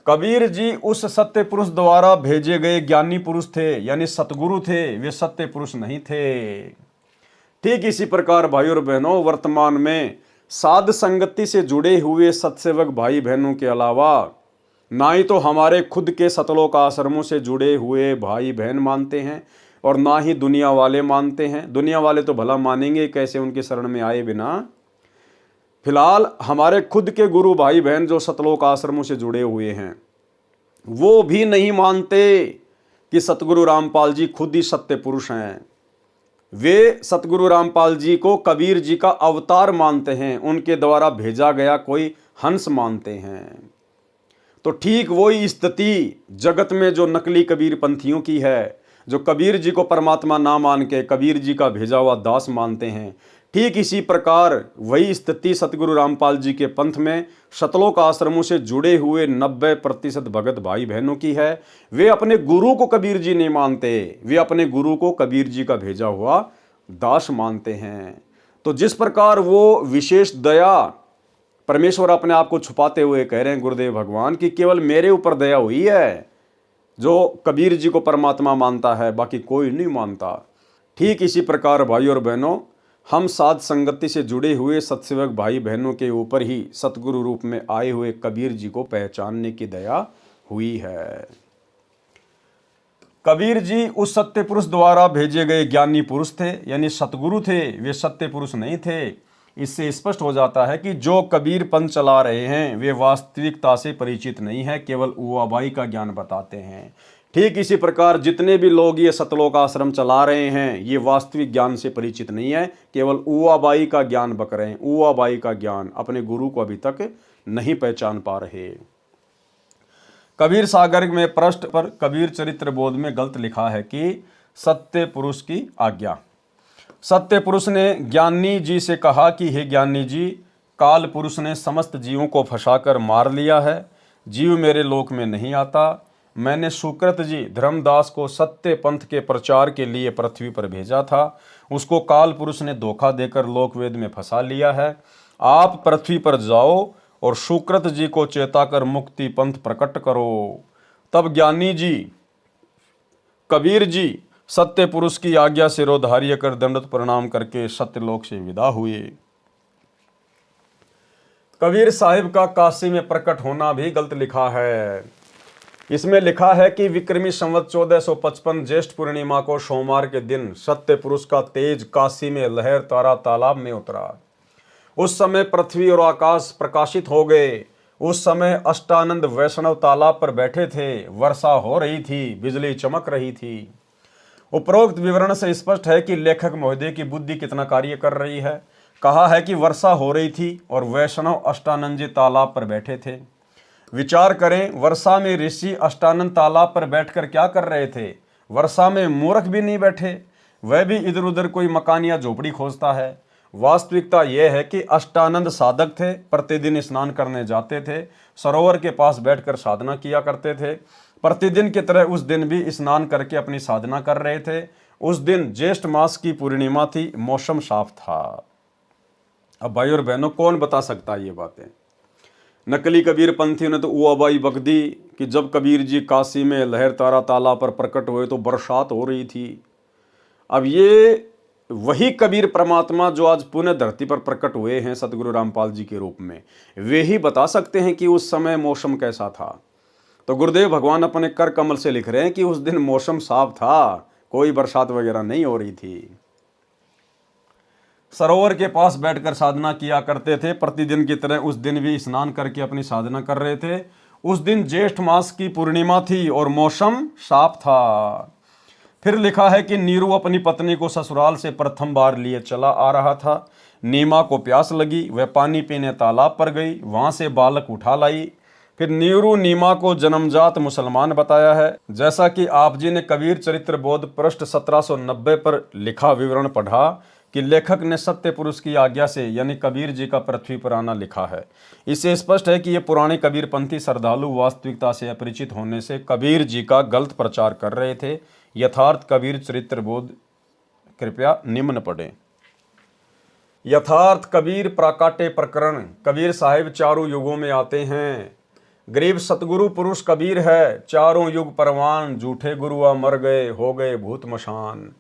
कबीर जी उस सत्य पुरुष द्वारा भेजे गए ज्ञानी पुरुष थे, यानी सतगुरु थे, वे सत्य पुरुष नहीं थे। ठीक इसी प्रकार भाई और बहनों, वर्तमान में साध संगति से जुड़े हुए सत्सेवक भाई बहनों के अलावा ना ही तो हमारे खुद के सतलोक आश्रमों से जुड़े हुए भाई बहन मानते हैं और ना ही दुनिया वाले मानते हैं। दुनिया वाले तो भला मानेंगे कैसे उनके शरण में आए बिना। फिलहाल हमारे खुद के गुरु भाई बहन जो सतलोक आश्रमों से जुड़े हुए हैं, वो भी नहीं मानते कि सतगुरु रामपाल जी खुद ही सत्य पुरुष हैं। वे सतगुरु रामपाल जी को कबीर जी का अवतार मानते हैं, उनके द्वारा भेजा गया कोई हंस मानते हैं। तो ठीक वही स्थिति जगत में जो नकली कबीर पंथियों की है, जो कबीर जी को परमात्मा ना मान के कबीर जी का भेजा हुआ दास मानते हैं, ठीक इसी प्रकार वही स्थिति सतगुरु रामपाल जी के पंथ में सतलोक आश्रमों से जुड़े हुए 90% भगत भाई बहनों की है। वे अपने गुरु को कबीर जी नहीं मानते, वे अपने गुरु को कबीर जी का भेजा हुआ दास मानते हैं। तो जिस प्रकार वो विशेष दया परमेश्वर अपने आप को छुपाते हुए कह रहे हैं गुरुदेव भगवान कि केवल मेरे ऊपर दया हुई है, जो कबीर जी को परमात्मा मानता है बाकी कोई नहीं मानता। ठीक इसी प्रकार भाई और बहनों, हम साध संगति से जुड़े हुए सत्सेवक भाई बहनों के ऊपर ही सतगुरु रूप में आए हुए कबीर जी को पहचानने की दया हुई है। कबीर जी उस सत्य पुरुष द्वारा भेजे गए ज्ञानी पुरुष थे, यानी सतगुरु थे, वे सत्य पुरुष नहीं थे। इससे स्पष्ट हो जाता है कि जो कबीर पंथ चला रहे हैं वे वास्तविकता से परिचित नहीं है, केवल उवाबाई का ज्ञान बताते हैं। ठीक इसी प्रकार जितने भी लोग ये सतलोक आश्रम चला रहे हैं ये वास्तविक ज्ञान से परिचित नहीं है, केवल उवाबाई का ज्ञान बक रहे हैं। उवाबाई का ज्ञान, अपने गुरु को अभी तक नहीं पहचान पा रहे। कबीर सागर में पृष्ठ पर कबीर चरित्र बोध में गलत लिखा है कि सत्य पुरुष की आज्ञा। सत्य पुरुष ने ज्ञानी जी से कहा कि हे ज्ञानी जी, काल पुरुष ने समस्त जीवों को फंसाकर मार लिया है, जीव मेरे लोक में नहीं आता। मैंने सुकृत जी धर्मदास को सत्य पंथ के प्रचार के लिए पृथ्वी पर भेजा था, उसको काल पुरुष ने धोखा देकर लोकवेद में फंसा लिया है। आप पृथ्वी पर जाओ और सुकृत जी को चेताकर मुक्ति पंथ प्रकट करो। तब ज्ञानी जी कबीर जी सत्य पुरुष की आज्ञा सिरोधार्य कर दंडवत प्रणाम करके सत्यलोक से विदा हुए। कबीर साहिब का काशी में प्रकट होना भी गलत लिखा है। इसमें लिखा है कि विक्रमी संवत 1455 ज्येष्ठ पूर्णिमा को सोमवार के दिन सत्य पुरुष का तेज काशी में लहर तारा तालाब में उतरा। उस समय पृथ्वी और आकाश प्रकाशित हो गए। उस समय अष्टानंद वैष्णव तालाब पर बैठे थे। वर्षा हो रही थी, बिजली चमक रही थी। उपरोक्त विवरण से स्पष्ट है कि लेखक महोदय की बुद्धि कितना कार्य कर रही है। कहा है कि वर्षा हो रही थी और वैष्णव अष्टानंद जी तालाब पर बैठे थे। विचार करें, वर्षा में ऋषि अष्टानंद तालाब पर बैठकर क्या कर रहे थे। वर्षा में मूर्ख भी नहीं बैठे, वह भी इधर उधर कोई मकान या झोपड़ी खोजता है। वास्तविकता यह है कि अष्टानंद साधक थे, प्रतिदिन स्नान करने जाते थे, सरोवर के पास बैठकर साधना किया करते थे। प्रतिदिन की तरह उस दिन भी स्नान करके अपनी साधना कर रहे थे। उस दिन ज्येष्ठ मास की पूर्णिमा थी, मौसम साफ था। अब भाई और बहनों, कौन बता सकता है ये बातें। नकली कबीर पंथियों ने तो उआबाई बक दी कि जब कबीर जी काशी में लहर तारा तालाब पर प्रकट हुए तो बरसात हो रही थी। अब ये वही कबीर परमात्मा जो आज पुनः धरती पर प्रकट हुए हैं सतगुरु रामपाल जी के रूप में, वे ही बता सकते हैं कि उस समय मौसम कैसा था। तो गुरुदेव भगवान अपने कर कमल से लिख रहे हैं कि उस दिन मौसम साफ था, कोई बरसात वगैरह नहीं हो रही थी। सरोवर के पास बैठकर साधना किया करते थे। प्रतिदिन की तरह उस दिन भी स्नान करके अपनी साधना कर रहे थे। उस दिन ज्येष्ठ मास की पूर्णिमा थी और मौसम साफ था। फिर लिखा है कि नीरू अपनी पत्नी को ससुराल से प्रथम बार लिए चला आ रहा था। नीमा को प्यास लगी, वह पानी पीने तालाब पर गई, वहां से बालक उठा लाई। फिर नीरू नीमा को जन्मजात मुसलमान बताया है। जैसा कि आप जी ने कबीर चरित्र बोध पृष्ठ 1790 पर लिखा विवरण पढ़ा कि लेखक ने सत्य पुरुष की आज्ञा से यानी कबीर जी का पृथ्वी पर आना लिखा है। इससे स्पष्ट है कि ये पुराने कबीरपंथी श्रद्धालु वास्तविकता से अपरिचित होने से कबीर जी का गलत प्रचार कर रहे थे। यथार्थ कबीर चरित्र बोध कृपया निम्न पढ़ें। यथार्थ कबीर प्राकाटे प्रकरण। कबीर साहिब चारों युगों में आते हैं। गरीब सतगुरु पुरुष कबीर है, चारों युग परवान, झूठे गुरुआ मर गए, हो गए भूत मशान।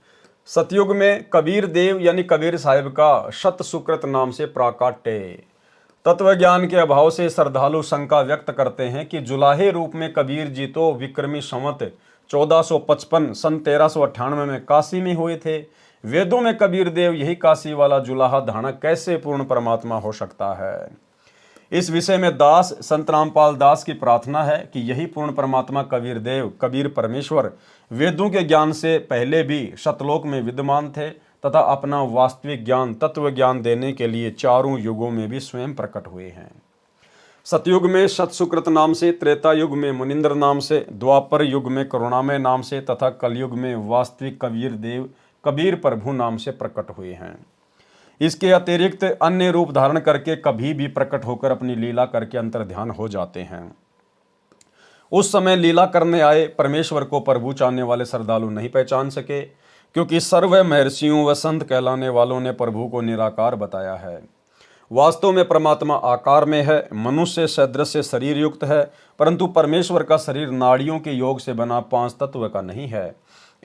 सतयुग में कबीर देव यानी कबीर साहिब का शत सुकृत नाम से प्राकाट्य। तत्व ज्ञान के अभाव से श्रद्धालु शंका व्यक्त करते हैं कि जुलाहे रूप में कबीर जी तो विक्रमी संवत 1455 सन 1398 में काशी में हुए थे। वेदों में कबीर देव यही काशी वाला जुलाहा धानक कैसे पूर्ण परमात्मा हो सकता है। इस विषय में दास संत रामपाल दास की प्रार्थना है कि यही पूर्ण परमात्मा कबीर देव कबीर परमेश्वर वेदों के ज्ञान से पहले भी सतलोक में विद्यमान थे तथा अपना वास्तविक ज्ञान तत्व ज्ञान देने के लिए चारों युगों में भी स्वयं प्रकट हुए हैं। सतयुग में सतसुकृत नाम से, त्रेता युग में मुनिंद्र नाम से, द्वापर युग में करुणामय नाम से तथा कलयुग में वास्तविक कबीर देव कबीर प्रभु नाम से प्रकट हुए हैं। इसके अतिरिक्त अन्य रूप धारण करके कभी भी प्रकट होकर अपनी लीला करके अंतर्ध्यान हो जाते हैं। उस समय लीला करने आए परमेश्वर को प्रभु चाहने वाले श्रद्धालु नहीं पहचान सके, क्योंकि सर्व महर्षियों व संत कहलाने वालों ने प्रभु को निराकार बताया है। वास्तव में परमात्मा आकार में है, मनुष्य सदृश शरीर युक्त है, परंतु परमेश्वर का शरीर नाड़ियों के योग से बना 5 तत्व का नहीं है,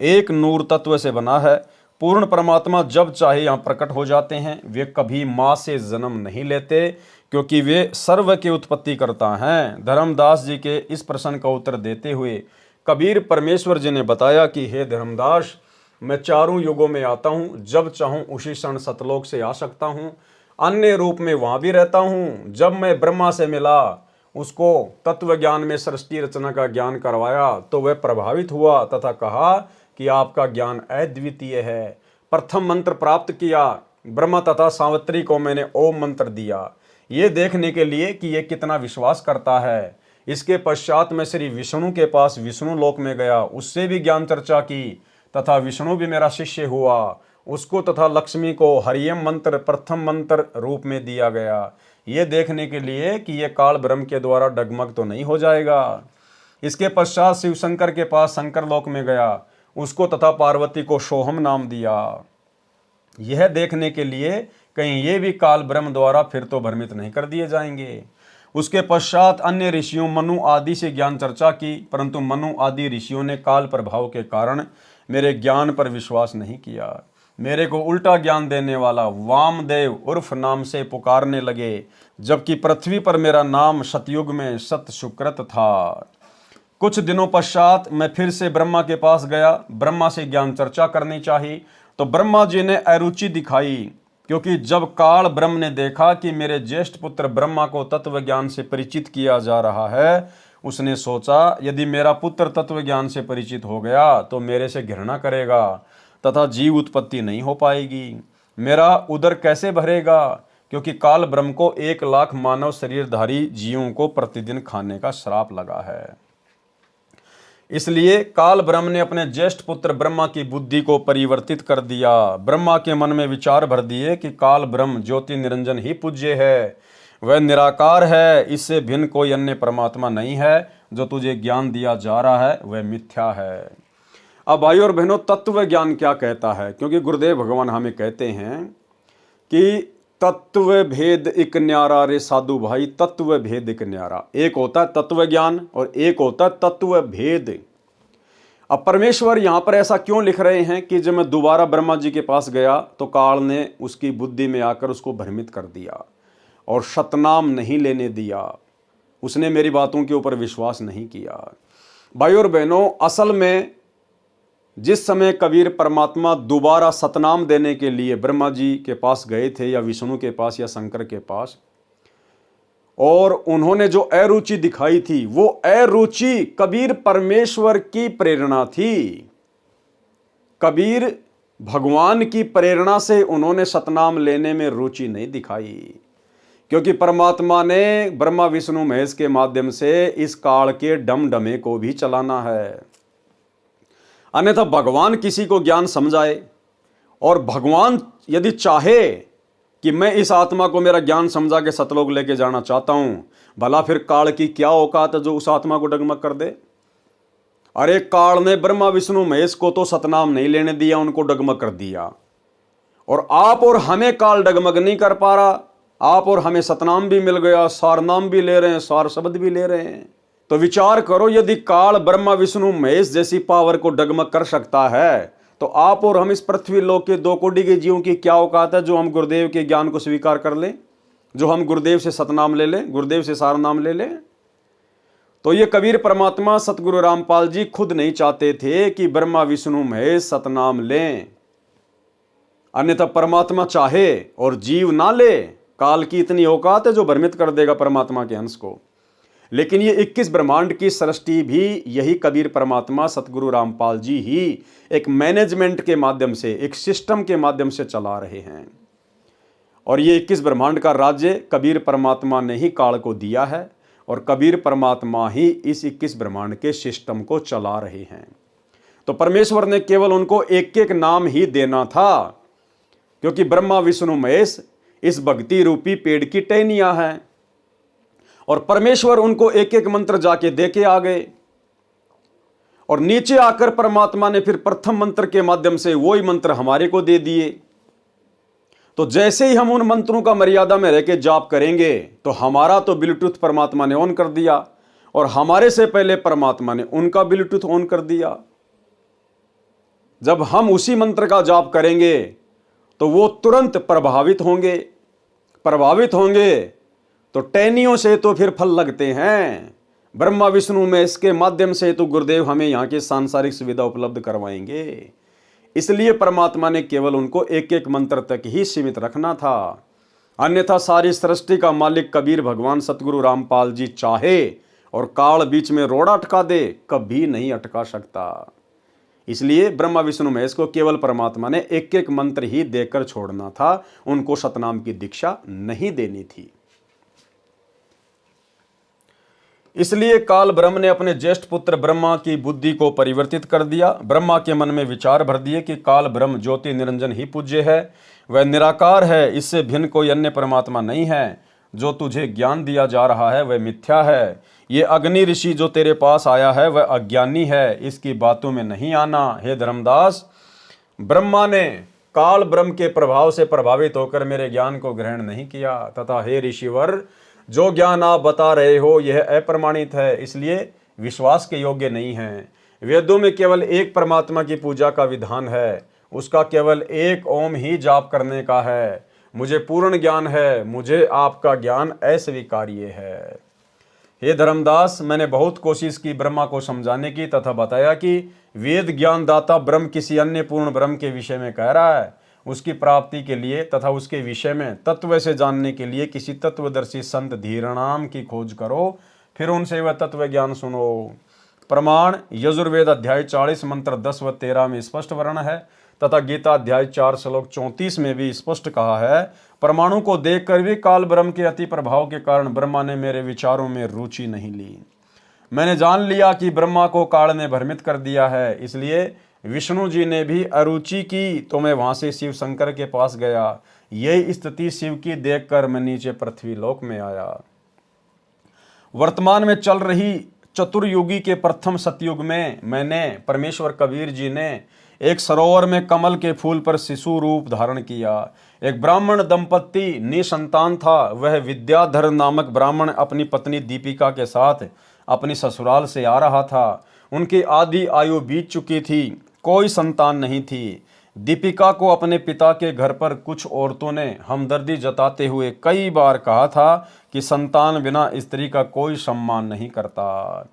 एक नूर तत्व से बना है। पूर्ण परमात्मा जब चाहे यहाँ प्रकट हो जाते हैं। वे कभी माँ से जन्म नहीं लेते, क्योंकि वे सर्व के उत्पत्ति करता हैं। धर्मदास जी के इस प्रश्न का उत्तर देते हुए कबीर परमेश्वर जी ने बताया कि हे धर्मदास, मैं चारों युगों में आता हूँ, जब चाहूँ उसी क्षण सतलोक से आ सकता हूँ, अन्य रूप में वहाँ भी रहता हूँ। जब मैं ब्रह्मा से मिला, उसको तत्व ज्ञान में सृष्टि रचना का ज्ञान करवाया तो वह प्रभावित हुआ तथा कहा कि आपका ज्ञान अद्वितीय है। प्रथम मंत्र प्राप्त किया, ब्रह्मा तथा सावित्री को मैंने ओम मंत्र दिया, ये देखने के लिए कि ये कितना विश्वास करता है। इसके पश्चात मैं श्री विष्णु के पास विष्णु लोक में गया, उससे भी ज्ञान चर्चा की तथा विष्णु भी मेरा शिष्य हुआ। उसको तथा लक्ष्मी को हरियम मंत्र प्रथम मंत्र रूप में दिया गया, ये देखने के लिए कि ये काल ब्रह्म के द्वारा डगमग तो नहीं हो जाएगा। इसके पश्चात शिव शंकर के पास शंकर लोक में गया, उसको तथा पार्वती को सोहम नाम दिया, यह देखने के लिए कहीं ये भी काल ब्रह्म द्वारा फिर तो भ्रमित नहीं कर दिए जाएंगे। उसके पश्चात अन्य ऋषियों मनु आदि से ज्ञान चर्चा की, परंतु मनु आदि ऋषियों ने काल प्रभाव के कारण मेरे ज्ञान पर विश्वास नहीं किया। मेरे को उल्टा ज्ञान देने वाला वामदेव उर्फ नाम से पुकारने लगे, जबकि पृथ्वी पर मेरा नाम सतयुग में सत सुकृत था। कुछ दिनों पश्चात मैं फिर से ब्रह्मा के पास गया। ब्रह्मा से ज्ञान चर्चा करनी चाहिए, तो ब्रह्मा जी ने अरुचि दिखाई, क्योंकि जब काल ब्रह्म ने देखा कि मेरे ज्येष्ठ पुत्र ब्रह्मा को तत्व ज्ञान से परिचित किया जा रहा है, उसने सोचा यदि मेरा पुत्र तत्व ज्ञान से परिचित हो गया तो मेरे से घृणा करेगा तथा जीव उत्पत्ति नहीं हो पाएगी। मेरा उदर कैसे भरेगा, क्योंकि काल ब्रह्म को 1,00,000 मानव शरीरधारी जीवों को प्रतिदिन खाने का श्राप लगा है। इसलिए काल ब्रह्म ने अपने ज्येष्ठ पुत्र ब्रह्मा की बुद्धि को परिवर्तित कर दिया। ब्रह्मा के मन में विचार भर दिए कि काल ब्रह्म ज्योति निरंजन ही पूज्य है, वह निराकार है, इससे भिन्न कोई अन्य परमात्मा नहीं है। जो तुझे ज्ञान दिया जा रहा है वह मिथ्या है। अब भाई और बहनों, तत्व ज्ञान क्या कहता है? क्योंकि गुरुदेव भगवान हमें कहते हैं कि तत्व भेद इक न्यारा रे साधु भाई, तत्व भेद इक न्यारा। एक होता है तत्व ज्ञान और एक होता है तत्व भेद। अब परमेश्वर यहाँ पर ऐसा क्यों लिख रहे हैं कि जब मैं दोबारा ब्रह्मा जी के पास गया तो काल ने उसकी बुद्धि में आकर उसको भ्रमित कर दिया और सतनाम नहीं लेने दिया। उसने मेरी बातों के ऊपर विश्वास नहीं किया। भाई और बहनों, असल में जिस समय कबीर परमात्मा दोबारा सतनाम देने के लिए ब्रह्मा जी के पास गए थे, या विष्णु के पास या शंकर के पास, और उन्होंने जो अरुचि दिखाई थी, वो अरुचि कबीर परमेश्वर की प्रेरणा थी। कबीर भगवान की प्रेरणा से उन्होंने सतनाम लेने में रुचि नहीं दिखाई, क्योंकि परमात्मा ने ब्रह्मा विष्णु महेश के माध्यम से इस काल के डमडमे को भी चलाना है। अन्यथा भगवान किसी को ज्ञान समझाए, और भगवान यदि चाहे कि मैं इस आत्मा को मेरा ज्ञान समझा के सतलोक लेके जाना चाहता हूं, भला फिर काल की क्या औकात है जो उस आत्मा को डगमग कर दे? अरे काल ने ब्रह्मा विष्णु महेश को तो सतनाम नहीं लेने दिया, उनको डगमग कर दिया। और आप और हमें काल डगमग नहीं कर पा रहा। आप और हमें सतनाम भी मिल गया, सार नाम भी ले रहे हैं, सार शब्द भी ले रहे हैं। तो विचार करो, यदि काल ब्रह्मा विष्णु महेश जैसी पावर को डगमग कर सकता है, तो आप और हम इस पृथ्वी लोक के 2 कोटि के जीवों की क्या औकात है जो हम गुरुदेव के ज्ञान को स्वीकार कर लें, जो हम गुरुदेव से सतनाम ले लें, गुरुदेव से सार नाम ले लें? तो ये कबीर परमात्मा सतगुरु रामपाल जी खुद नहीं चाहते थे कि ब्रह्मा विष्णु महेश सतनाम लें। अन्यथा परमात्मा चाहे और जीव ना ले, काल की इतनी औकात है जो भ्रमित कर देगा परमात्मा के अंश को। लेकिन ये 21 ब्रह्मांड की सृष्टि भी यही कबीर परमात्मा सतगुरु रामपाल जी ही एक मैनेजमेंट के माध्यम से, एक सिस्टम के माध्यम से चला रहे हैं। और ये 21 ब्रह्मांड का राज्य कबीर परमात्मा ने ही काल को दिया है, और कबीर परमात्मा ही इस 21 ब्रह्मांड के सिस्टम को चला रहे हैं। तो परमेश्वर ने केवल उनको एक एक नाम ही देना था, क्योंकि ब्रह्मा विष्णु महेश इस भक्ति रूपी पेड़ की टहनियां हैं, और परमेश्वर उनको एक एक मंत्र जाके दे के आ गए। और नीचे आकर परमात्मा ने फिर प्रथम मंत्र के माध्यम से वही मंत्र हमारे को दे दिए। तो जैसे ही हम उन मंत्रों का मर्यादा में रह के जाप करेंगे, तो हमारा तो ब्लूटूथ परमात्मा ने ऑन कर दिया, और हमारे से पहले परमात्मा ने उनका ब्लूटूथ ऑन कर दिया। जब हम उसी मंत्र का जाप करेंगे तो वो तुरंत प्रभावित होंगे तो टहनियों से तो फिर फल लगते हैं। ब्रह्मा विष्णु में इसके माध्यम से तो गुरुदेव हमें यहाँ की सांसारिक सुविधा उपलब्ध करवाएंगे। इसलिए परमात्मा ने केवल उनको एक एक मंत्र तक ही सीमित रखना था। अन्यथा सारी सृष्टि का मालिक कबीर भगवान सतगुरु रामपाल जी चाहे और काल बीच में रोड़ा अटका दे, कभी नहीं अटका सकता। इसलिए ब्रह्मा विष्णु महेश को केवल परमात्मा ने एक एक मंत्र ही देकर छोड़ना था, उनको सतनाम की दीक्षा नहीं देनी थी। इसलिए काल ब्रह्म ने अपने ज्येष्ठ पुत्र ब्रह्मा की बुद्धि को परिवर्तित कर दिया। ब्रह्मा के मन में विचार भर दिए कि काल ब्रह्म ज्योति निरंजन ही पूज्य है, वह निराकार है, इससे भिन्न कोई अन्य परमात्मा नहीं है। जो तुझे ज्ञान दिया जा रहा है वह मिथ्या है। ये अग्नि ऋषि जो तेरे पास आया है वह अज्ञानी है, इसकी बातों में नहीं आना। हे धर्मदास, ब्रह्मा ने काल ब्रह्म के प्रभाव से प्रभावित होकर मेरे ज्ञान को ग्रहण नहीं किया, तथा हे ऋषिवर, जो ज्ञान आप बता रहे हो यह अप्रमाणित है, इसलिए विश्वास के योग्य नहीं है। वेदों में केवल एक परमात्मा की पूजा का विधान है, उसका केवल एक ओम ही जाप करने का है। मुझे पूर्ण ज्ञान है, मुझे आपका ज्ञान अस्वीकार्य है। हे धर्मदास, मैंने बहुत कोशिश की ब्रह्मा को समझाने की तथा बताया कि वेद ज्ञान दाता ब्रह्म किसी अन्य पूर्ण ब्रह्म के विषय में कह रहा है। उसकी प्राप्ति के लिए तथा उसके विषय में तत्व से जानने के लिए किसी तत्वदर्शी संत धीरणाम की खोज करो, फिर उनसे वह तत्व ज्ञान सुनो। प्रमाण यजुर्वेद अध्याय 40 मंत्र 10 व 13 में स्पष्ट वर्ण है तथा गीता अध्याय 4 श्लोक 34 में भी स्पष्ट कहा है। परमाणु को देखकर भी काल ब्रह्म के अति प्रभाव के कारण ब्रह्मा ने मेरे विचारों में रुचि नहीं ली। मैंने जान लिया कि ब्रह्मा को काल ने भ्रमित कर दिया है, इसलिए विष्णु जी ने भी अरुचि की तो मैं वहां से शिव शंकर के पास गया। यही स्थिति शिव की देखकर मैं नीचे पृथ्वी लोक में आया। वर्तमान में चल रही चतुर्युगी के प्रथम सतयुग में मैंने परमेश्वर कबीर जी ने एक सरोवर में कमल के फूल पर शिशु रूप धारण किया। एक ब्राह्मण दंपत्ति निसंतान था। वह विद्याधर नामक ब्राह्मण अपनी पत्नी दीपिका के साथ अपनी ससुराल से आ रहा था। उनकी आधी आयु बीत चुकी थी, कोई संतान नहीं थी। दीपिका को अपने पिता के घर पर कुछ औरतों ने हमदर्दी जताते हुए कई बार कहा था कि संतान बिना स्त्री का कोई सम्मान नहीं करता।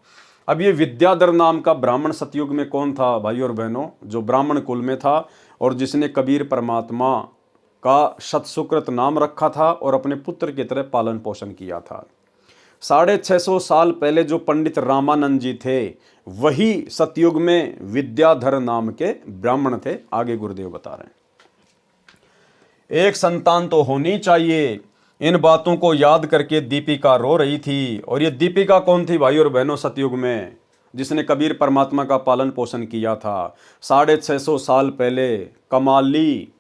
अब ये विद्याधर नाम का ब्राह्मण सतयुग में कौन था भाई और बहनों? जो ब्राह्मण कुल में था और जिसने कबीर परमात्मा का सतसुकृत नाम रखा था और अपने पुत्र की तरह पालन पोषण किया था। 650 साल पहले जो पंडित रामानंद जी थे वही सतयुग में विद्याधर नाम के ब्राह्मण थे। आगे गुरुदेव बता रहे हैं, एक संतान तो होनी चाहिए। इन बातों को याद करके दीपिका रो रही थी। और ये दीपिका कौन थी भाई और बहनों? सतयुग में जिसने कबीर परमात्मा का पालन पोषण किया था 650 साल पहले। कमाली,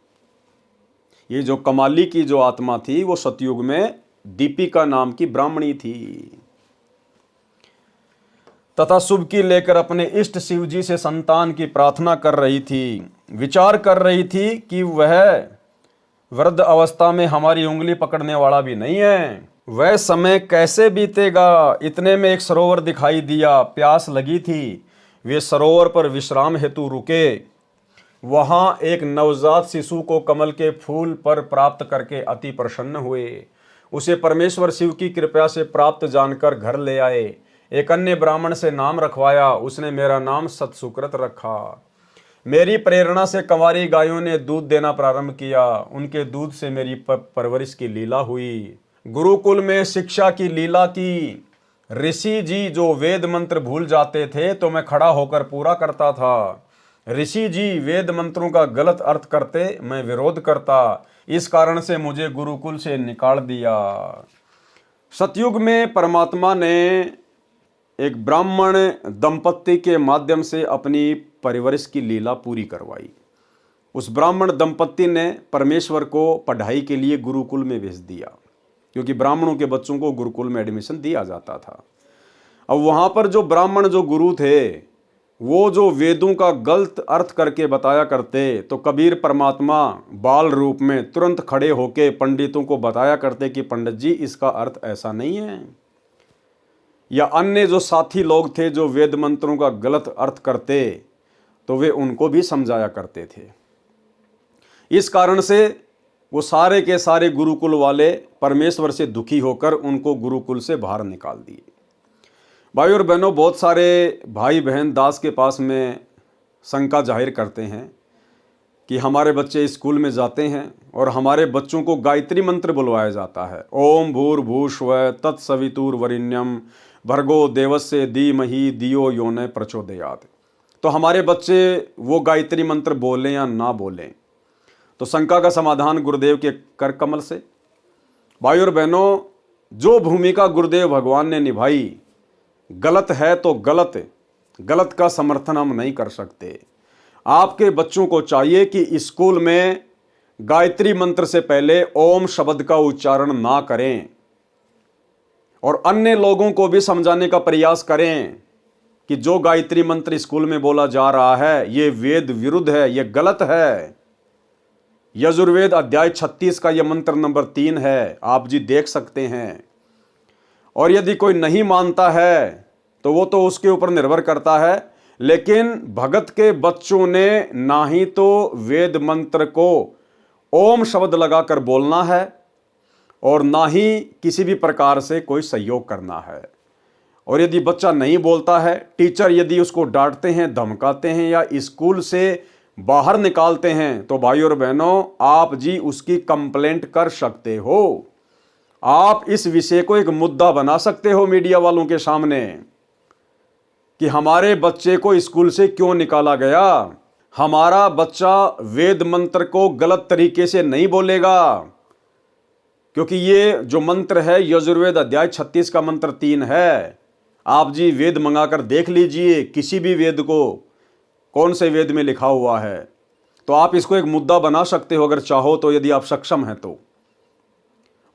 ये जो कमाली की जो आत्मा थी वो सतयुग में दीपिका नाम की ब्राह्मणी थी तथा शुभ की लेकर अपने इष्ट शिव जी से संतान की प्रार्थना कर रही थी। विचार कर रही थी कि वह वृद्ध अवस्था में हमारी उंगली पकड़ने वाला भी नहीं है, वह समय कैसे बीतेगा। इतने में एक सरोवर दिखाई दिया। प्यास लगी थी। वे सरोवर पर विश्राम हेतु रुके। वहां एक नवजात शिशु को कमल के फूल पर प्राप्त करके अति प्रसन्न हुए। उसे परमेश्वर शिव की कृपा से प्राप्त जानकर घर ले आए। एक अन्य ब्राह्मण से नाम रखवाया। उसने मेरा नाम सतसुकृत रखा। मेरी प्रेरणा से कंवारी गायों ने दूध देना प्रारंभ किया। उनके दूध से मेरी परवरिश की लीला हुई। गुरुकुल में शिक्षा की लीला की। ऋषि जी जो वेद मंत्र भूल जाते थे तो मैं खड़ा होकर पूरा करता था। ऋषि जी वेद मंत्रों का गलत अर्थ करते, मैं विरोध करता। इस कारण से मुझे गुरुकुल से निकाल दिया। सतयुग में परमात्मा ने एक ब्राह्मण दंपत्ति के माध्यम से अपनी परिवरिश की लीला पूरी करवाई। उस ब्राह्मण दंपत्ति ने परमेश्वर को पढ़ाई के लिए गुरुकुल में भेज दिया, क्योंकि ब्राह्मणों के बच्चों को गुरुकुल में एडमिशन दिया जाता था। अब वहाँ पर जो ब्राह्मण जो गुरु थे वो जो वेदों का गलत अर्थ करके बताया करते, तो कबीर परमात्मा बाल रूप में तुरंत खड़े होके पंडितों को बताया करते कि पंडित जी इसका अर्थ ऐसा नहीं है। या अन्य जो साथी लोग थे जो वेद मंत्रों का गलत अर्थ करते तो वे उनको भी समझाया करते थे। इस कारण से वो सारे के सारे गुरुकुल वाले परमेश्वर से दुखी होकर उनको गुरुकुल से बाहर निकाल दिए। भाई और बहनों, बहुत सारे भाई बहन दास के पास में शंका जाहिर करते हैं कि हमारे बच्चे स्कूल में जाते हैं और हमारे बच्चों को गायत्री मंत्र बुलवाया जाता है। ओम भूर्भुवस्सुवः तत्सवितुर्वरेण्यं भर्गो देवस्य धीमहि धियो यो न प्रचोदयात्। तो हमारे बच्चे वो गायत्री मंत्र बोलें या ना बोलें, तो शंका का समाधान गुरुदेव के कर कमल से। भाई और बहनों, जो भूमिका गुरुदेव भगवान ने निभाई गलत है तो गलत का समर्थन हम नहीं कर सकते। आपके बच्चों को चाहिए कि स्कूल में गायत्री मंत्र से पहले ओम शब्द का उच्चारण ना करें और अन्य लोगों को भी समझाने का प्रयास करें कि जो गायत्री मंत्र स्कूल में बोला जा रहा है ये वेद विरुद्ध है, ये गलत है। यजुर्वेद अध्याय 36 का यह मंत्र नंबर 3 है, आप जी देख सकते हैं। और यदि कोई नहीं मानता है तो वो तो उसके ऊपर निर्भर करता है। लेकिन भगत के बच्चों ने ना ही तो वेद मंत्र को ओम शब्द लगाकर बोलना है और ना ही किसी भी प्रकार से कोई सहयोग करना है। और यदि बच्चा नहीं बोलता है, टीचर यदि उसको डांटते हैं, धमकाते हैं या स्कूल से बाहर निकालते हैं, तो भाई और बहनों, आप जी उसकी कंप्लेंट कर सकते हो। आप इस विषय को एक मुद्दा बना सकते हो मीडिया वालों के सामने कि हमारे बच्चे को स्कूल से क्यों निकाला गया। हमारा बच्चा वेद मंत्र को गलत तरीके से नहीं बोलेगा, क्योंकि ये जो मंत्र है यजुर्वेद अध्याय 36 का मंत्र 3 है। आप जी वेद मंगाकर देख लीजिए, किसी भी वेद को कौन से वेद में लिखा हुआ है, तो आप इसको एक मुद्दा बना सकते हो अगर चाहो तो, यदि आप सक्षम हैं तो।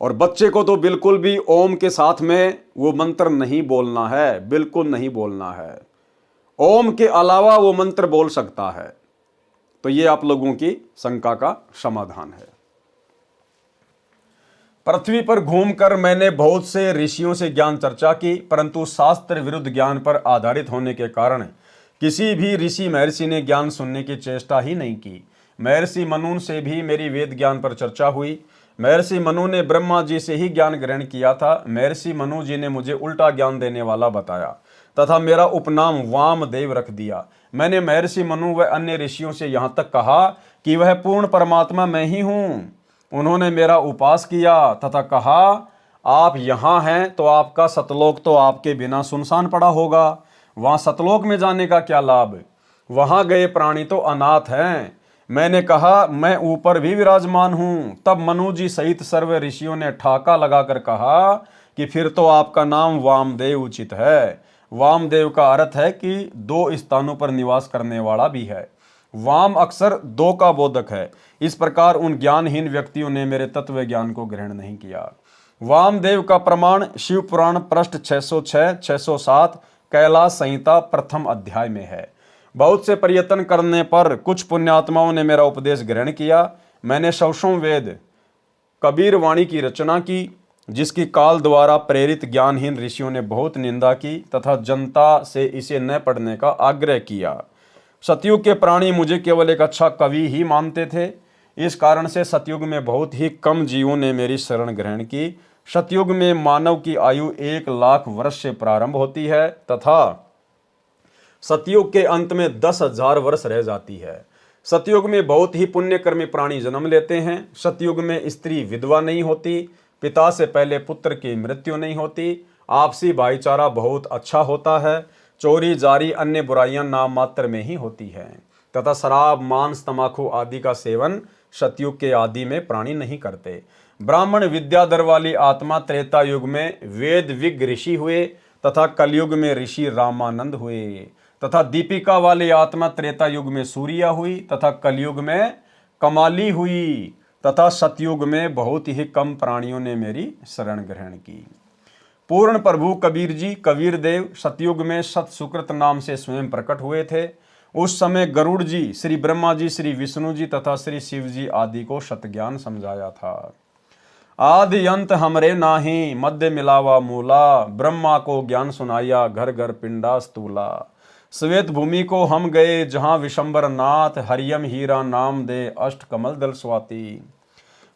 और बच्चे को तो बिल्कुल भी ओम के साथ में वो मंत्र नहीं बोलना है, बिल्कुल नहीं बोलना है। ओम के अलावा वो मंत्र बोल सकता है। तो ये आप लोगों की शंका का समाधान है। पृथ्वी पर घूमकर मैंने बहुत से ऋषियों से ज्ञान चर्चा की, परंतु शास्त्र विरुद्ध ज्ञान पर आधारित होने के कारण किसी भी ऋषि महर्षि ने ज्ञान सुनने की चेष्टा ही नहीं की। महर्षि मनु से भी मेरी वेद ज्ञान पर चर्चा हुई। महर्षि मनु ने ब्रह्मा जी से ही ज्ञान ग्रहण किया था। महर्षि मनु जी ने मुझे उल्टा ज्ञान देने वाला बताया तथा मेरा उपनाम वामदेव रख दिया। मैंने महर्षि मनु व अन्य ऋषियों से यहाँ तक कहा कि वह पूर्ण परमात्मा मैं ही हूँ। उन्होंने मेरा उपास किया तथा कहा, आप यहाँ हैं तो आपका सतलोक तो आपके बिना सुनसान पड़ा होगा। वहाँ सतलोक में जाने का क्या लाभ, वहाँ गए प्राणी तो अनाथ हैं। मैंने कहा, मैं ऊपर भी विराजमान हूँ। तब मनु जी सहित सर्व ऋषियों ने ठाका लगाकर कहा कि फिर तो आपका नाम वामदेव उचित है। वामदेव का अर्थ है कि 2 स्थानों पर निवास करने वाला भी है। वाम अक्सर 2 का बोधक है। इस प्रकार उन ज्ञानहीन व्यक्तियों ने मेरे तत्व ज्ञान को ग्रहण नहीं किया। वामदेव का प्रमाण शिव पुराण पृष्ठ 606, 607 कैलाश संहिता प्रथम अध्याय में है। बहुत से प्रयत्न करने पर कुछ पुण्यात्माओं ने मेरा उपदेश ग्रहण किया। मैंने सौसों वेद कबीर वाणी की रचना की, जिसकी काल द्वारा प्रेरित ज्ञानहीन ऋषियों ने बहुत निंदा की तथा जनता से इसे न पढ़ने का आग्रह किया। सतयुग के प्राणी मुझे केवल एक अच्छा कवि ही मानते थे। इस कारण से सतयुग में बहुत ही कम जीवों ने मेरी शरण ग्रहण की। सतयुग में मानव की आयु 1 लाख वर्ष से प्रारंभ होती है तथा सतयुग के अंत में 10,000 वर्ष रह जाती है। सतयुग में बहुत ही पुण्यकर्मी प्राणी जन्म लेते हैं। सतयुग में स्त्री विधवा नहीं होती, पिता से पहले पुत्र की मृत्यु नहीं होती, आपसी भाईचारा बहुत अच्छा होता है, चोरी जारी अन्य बुराइयां नाम मात्र में ही होती हैं तथा शराब मांस तंबाकू आदि का सेवन सतयुग के आदि में प्राणी नहीं करते। ब्राह्मण विद्याधर वाली आत्मा त्रेता युग में वेद विज्ञ ऋषि हुए तथा कलयुग में ऋषि रामानंद हुए तथा दीपिका वाली आत्मा त्रेता युग में सूर्या हुई तथा कलयुग में कमाली हुई तथा सतयुग में बहुत ही कम प्राणियों ने मेरी शरण ग्रहण की। पूर्ण प्रभु कबीर जी कबीर देव सतयुग में सत सुकृत नाम से स्वयं प्रकट हुए थे। उस समय गरुड़ जी, श्री ब्रह्मा जी, श्री विष्णु जी तथा श्री शिव जी आदि को सतज्ञान समझाया था। आदि अंत हमरे नाही, मध्य मिलावा मूला, ब्रह्मा को ज्ञान सुनाया, घर घर पिंडा स्तूला। श्वेत भूमि को हम गए, जहाँ विशंबर नाथ, हरियम हीरा नाम दे, अष्ट कमल दल स्वाति।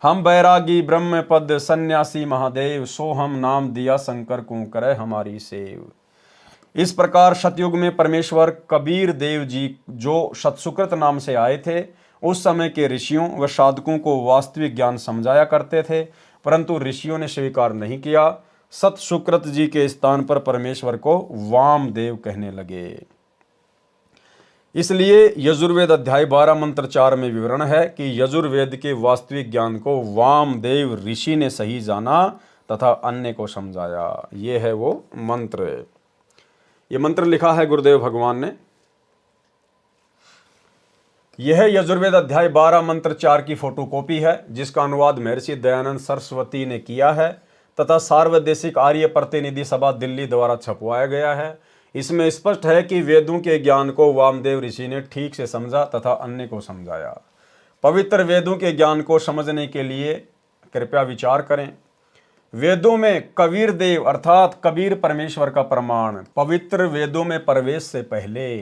हम बैरागी ब्रह्म पद, सन्यासी महादेव, सो हम नाम दिया शंकर को करे हमारी सेव। इस प्रकार सतयुग में परमेश्वर कबीर देव जी जो सतसुकृत नाम से आए थे, उस समय के ऋषियों व साधकों को वास्तविक ज्ञान समझाया करते थे, परंतु ऋषियों ने स्वीकार नहीं किया। सतसुकृत जी के स्थान पर परमेश्वर को वामदेव कहने लगे। इसलिए यजुर्वेद अध्याय 12 मंत्र 4 में विवरण है कि यजुर्वेद के वास्तविक ज्ञान को वामदेव ऋषि ने सही जाना तथा अन्य को समझाया। ये है वो मंत्र। ये मंत्र लिखा है गुरुदेव भगवान ने। यह यजुर्वेद अध्याय 12 मंत्र 4 की फोटोकॉपी है, जिसका अनुवाद महर्षि दयानंद सरस्वती ने किया है तथा सार्वदेशिक आर्य प्रतिनिधि सभा दिल्ली द्वारा छपवाया गया है। इसमें स्पष्ट है कि वेदों के ज्ञान को वामदेव ऋषि ने ठीक से समझा तथा अन्य को समझाया। पवित्र वेदों के ज्ञान को समझने के लिए कृपया विचार करें। वेदों में कबीर देव अर्थात कबीर परमेश्वर का प्रमाण। पवित्र वेदों में प्रवेश से पहले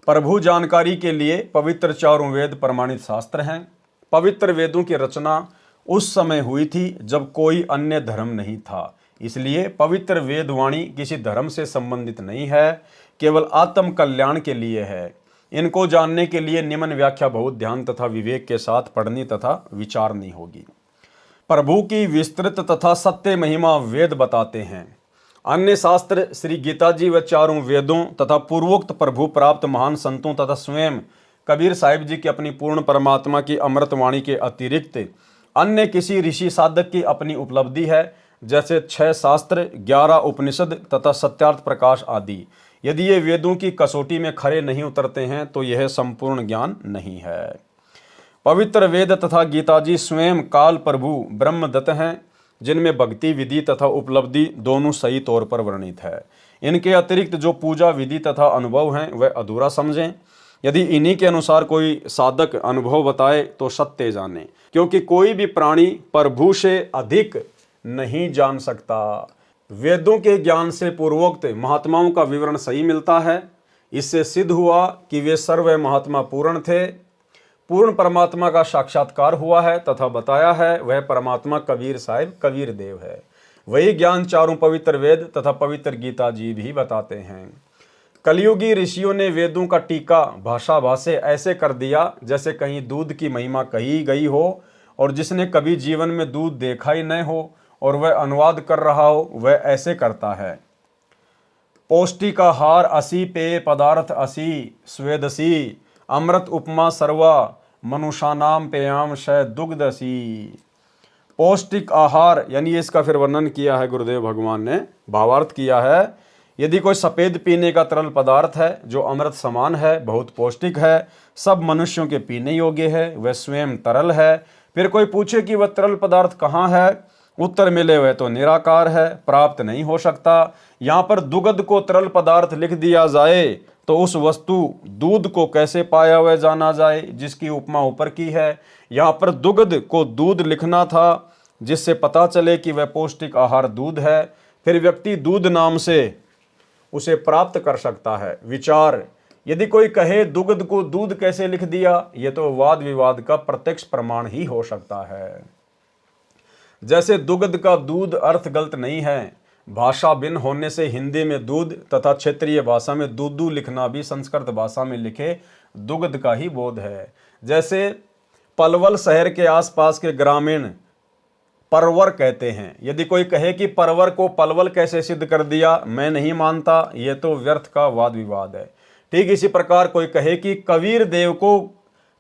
प्रभु जानकारी के लिए पवित्र चारों वेद प्रमाणित शास्त्र हैं। पवित्र वेदों की रचना उस समय हुई थी जब कोई अन्य धर्म नहीं था, इसलिए पवित्र वेदवाणी किसी धर्म से संबंधित नहीं है, केवल आत्म कल्याण के लिए है। इनको जानने के लिए निम्न व्याख्या बहुत ध्यान तथा विवेक के साथ पढ़नी तथा विचारनी होगी। प्रभु की विस्तृत तथा सत्य महिमा वेद बताते हैं। अन्य शास्त्र श्री गीता जी व चारों वेदों तथा पूर्वोक्त प्रभु प्राप्त महान संतों तथा स्वयं कबीर साहिब जी की अपनी पूर्ण परमात्मा की अमृतवाणी के अतिरिक्त अन्य किसी ऋषि साधक की अपनी उपलब्धि है, जैसे 6 शास्त्र, 11 उपनिषद तथा सत्यार्थ प्रकाश आदि। यदि ये वेदों की कसौटी में खरे नहीं उतरते हैं तो यह संपूर्ण ज्ञान नहीं है। पवित्र वेद तथा गीता जी स्वयं काल प्रभु ब्रह्मदत्त हैं, जिनमें भक्ति विधि तथा उपलब्धि दोनों सही तौर पर वर्णित है। इनके अतिरिक्त जो पूजा विधि तथा अनुभव हैं वह अधूरा समझें। यदि इन्हीं के अनुसार कोई साधक अनुभव बताए तो सत्य जाने, क्योंकि कोई भी प्राणी प्रभु से अधिक नहीं जान सकता। वेदों के ज्ञान से पूर्वोक्त महात्माओं का विवरण सही मिलता है। इससे सिद्ध हुआ कि वे सर्व महात्मा पूर्ण थे। पूर्ण परमात्मा का साक्षात्कार हुआ है तथा बताया है वह परमात्मा कबीर साहिब कबीर देव है। वही ज्ञान चारों पवित्र वेद तथा पवित्र गीता जी भी बताते हैं। कलयुगी ऋषियों ने वेदों का टीका भाषा भाषे ऐसे कर दिया जैसे कहीं दूध की महिमा कही गई हो और जिसने कभी जीवन में दूध देखा ही न हो और वह अनुवाद कर रहा हो वह ऐसे करता है। पौष्टिकाहार असी, पेय पदार्थ असी, स्वेदसी, अमृत उपमा सर्वा, मनुष्यानाम पेयाम शय दुग्धसी। पौष्टिक आहार यानी इसका फिर वर्णन किया है गुरुदेव भगवान ने, भावार्थ किया है। यदि कोई सफ़ेद पीने का तरल पदार्थ है जो अमृत समान है, बहुत पौष्टिक है, सब मनुष्यों के पीने योग्य है, वह स्वयं तरल है। फिर कोई पूछे कि वह तरल पदार्थ कहाँ है, उत्तर मिले वह तो निराकार है, प्राप्त नहीं हो सकता। यहाँ पर दुग्ध को तरल पदार्थ लिख दिया जाए तो उस वस्तु दूध को कैसे पाया वह जाना जाए, जिसकी उपमा ऊपर की है। यहाँ पर दुग्ध को दूध लिखना था जिससे पता चले कि वह पौष्टिक आहार दूध है। फिर व्यक्ति दूध नाम से उसे प्राप्त कर सकता है। विचार, यदि कोई कहे दुग्ध को दूध कैसे लिख दिया, ये तो वाद विवाद का प्रत्यक्ष प्रमाण ही हो सकता है। जैसे दुग्ध का दूध अर्थ गलत नहीं है, भाषा भिन्न होने से हिंदी में दूध तथा क्षेत्रीय भाषा में दूधू लिखना भी संस्कृत भाषा में लिखे दुग्ध का ही बोध है। जैसे पलवल शहर के आसपास के ग्रामीण परवर कहते हैं। यदि कोई कहे कि परवर को पलवल कैसे सिद्ध कर दिया, मैं नहीं मानता, ये तो व्यर्थ का वाद विवाद है। ठीक इसी प्रकार कोई कहे कि कबीर देव को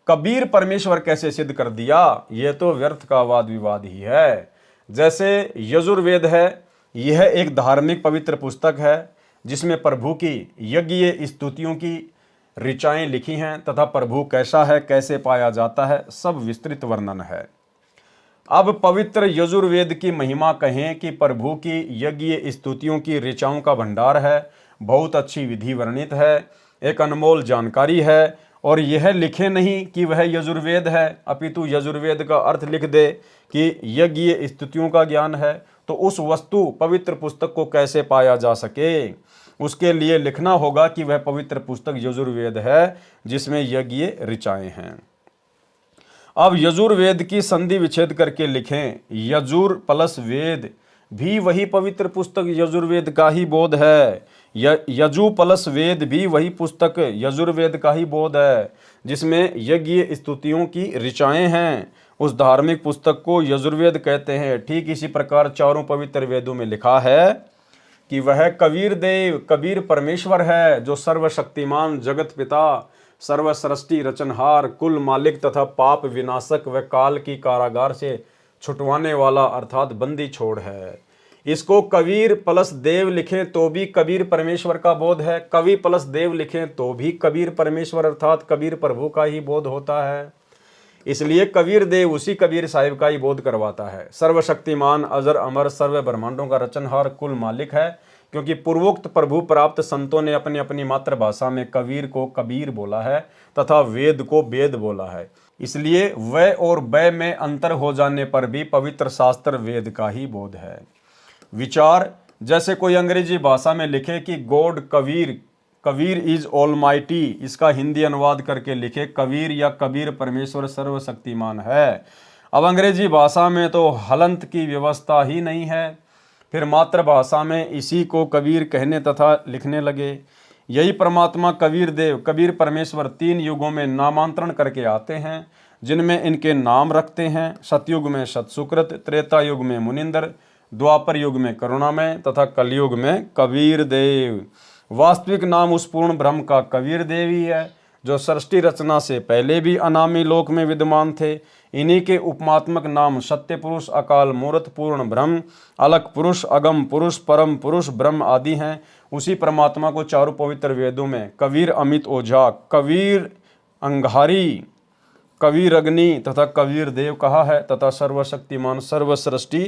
कबीर परमेश्वर कैसे सिद्ध कर दिया, ये तो व्यर्थ का वाद विवाद ही है। जैसे यजुर्वेद है, यह एक धार्मिक पवित्र पुस्तक है जिसमें प्रभु की यज्ञ स्तुतियों की ऋचाएं लिखी हैं तथा प्रभु कैसा है, कैसे पाया जाता है, सब विस्तृत वर्णन है। अब पवित्र यजुर्वेद की महिमा कहें कि प्रभु की यज्ञ स्तुतियों की ऋचाओं का भंडार है, बहुत अच्छी विधि वर्णित है, एक अनमोल जानकारी है। और यह लिखे नहीं कि वह यजुर्वेद है, अपितु यजुर्वेद का अर्थ लिख दे कि यज्ञ स्तुतियों का ज्ञान है, तो उस वस्तु पवित्र पुस्तक को कैसे पाया जा सके। उसके लिए लिखना होगा कि वह पवित्र पुस्तक यजुर्वेद है जिसमें यज्ञ ऋचाएं हैं। अब यजुर्वेद की संधि विच्छेद करके लिखें, यजुर प्लस वेद भी वही पवित्र पुस्तक यजुर्वेद का ही बोध है। यजु प्लस वेद भी वही पुस्तक यजुर्वेद का ही बोध है जिसमें यज्ञ स्तुतियों की ऋचाएं हैं। उस धार्मिक पुस्तक को यजुर्वेद कहते हैं। ठीक इसी प्रकार चारों पवित्र वेदों में लिखा है कि वह कबीर देव कबीर परमेश्वर है जो सर्वशक्तिमान जगत पिता सर्वसृष्टि रचनहार कुल मालिक तथा पाप विनाशक व काल की कारागार से छुटवाने वाला अर्थात बंदी छोड़ है। इसको कबीर प्लस देव लिखें तो भी कबीर परमेश्वर का बोध है, कवि प्लस देव लिखें तो भी कबीर परमेश्वर अर्थात कबीर प्रभु का ही बोध होता है। इसलिए कबीर देव उसी कबीर साहिब का ही बोध करवाता है। सर्वशक्तिमान अजर अमर सर्व ब्रह्मांडों का रचनहार कुल मालिक है, क्योंकि पूर्वोक्त प्रभु प्राप्त संतों ने अपनी अपनी मातृभाषा में कबीर को कबीर बोला है तथा वेद को वेद बोला है। इसलिए व और ब में अंतर हो जाने पर भी पवित्र शास्त्र वेद का ही बोध है। विचार, जैसे कोई अंग्रेजी भाषा में लिखे कि God Kabir, Kabir is almighty, इसका हिंदी अनुवाद करके लिखे कबीर या कबीर परमेश्वर सर्वशक्तिमान है। अब अंग्रेजी भाषा में तो हलंत की व्यवस्था ही नहीं है, फिर मातृभाषा में इसी को कबीर कहने तथा लिखने लगे। यही परमात्मा कबीर देव, कबीर परमेश्वर 3 युगों में नामांतरण करके आते हैं, जिनमें इनके नाम रखते हैं। सतयुग में सतसुकृत, त्रेता युग में मुनिंदर, द्वापर युग में करुणामय तथा कलयुग में कबीर देव। वास्तविक नाम उस पूर्ण ब्रह्म का कबीर देव ही है, जो सृष्टि रचना से पहले भी अनामी लोक में विद्यमान थे। इन्हीं के उपमात्मक नाम सत्य पुरुष, अकाल मूर्त, पूर्ण ब्रह्म, अलग पुरुष, अगम पुरुष, परम पुरुष, ब्रह्म आदि हैं। उसी परमात्मा को चारों पवित्र वेदों में कबीर अमित ओझा, कबीर अंगारी, कबीर अग्नि तथा कबीर देव कहा है तथा सर्वशक्तिमान, सर्वसृष्टि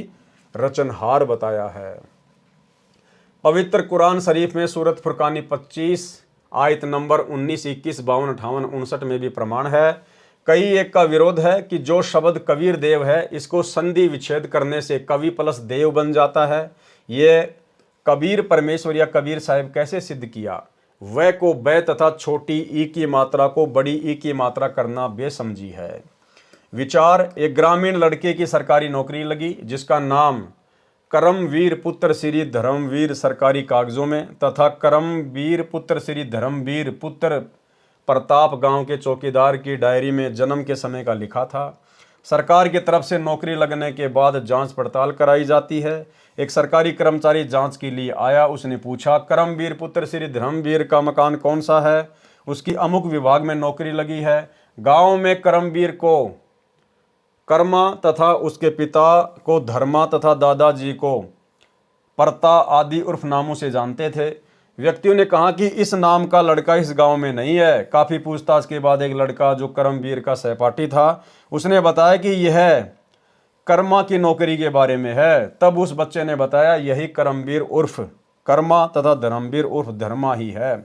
रचनहार बताया है। पवित्र कुरान शरीफ में सूरत फुरकानी 25 आयत नंबर 19, 21, 52, 58, 59 में भी प्रमाण है। कई एक का विरोध है कि जो शब्द कबीर देव है, इसको संधि विच्छेद करने से कवि प्लस देव बन जाता है। ये कबीर परमेश्वर या कबीर साहिब कैसे सिद्ध किया? वह को बै तथा छोटी ई की मात्रा को बड़ी ई की मात्रा करना बेसमझी है। विचार, एक ग्रामीण लड़के की सरकारी नौकरी लगी, जिसका नाम करमवीर पुत्र श्री धर्मवीर सरकारी कागजों में तथा करमवीर पुत्र श्री धर्मवीर पुत्र प्रताप गांव के चौकीदार की डायरी में जन्म के समय का लिखा था। सरकार की तरफ से नौकरी लगने के बाद जांच पड़ताल कराई जाती है। एक सरकारी कर्मचारी जांच के लिए आया। उसने पूछा, करमवीर पुत्र श्री धर्मवीर का मकान कौन सा है? उसकी अमुक विभाग में नौकरी लगी है। गांव में करमवीर को कर्मा तथा उसके पिता को धर्मा तथा दादाजी को परता आदि उर्फ नामों से जानते थे। व्यक्तियों ने कहा कि इस नाम का लड़का इस गांव में नहीं है। काफ़ी पूछताछ के बाद एक लड़का जो करमवीर का सहपाठी था, उसने बताया कि यह कर्मा की नौकरी के बारे में है। तब उस बच्चे ने बताया, यही करमवीर उर्फ कर्मा तथा धर्मवीर उर्फ धर्मा ही है।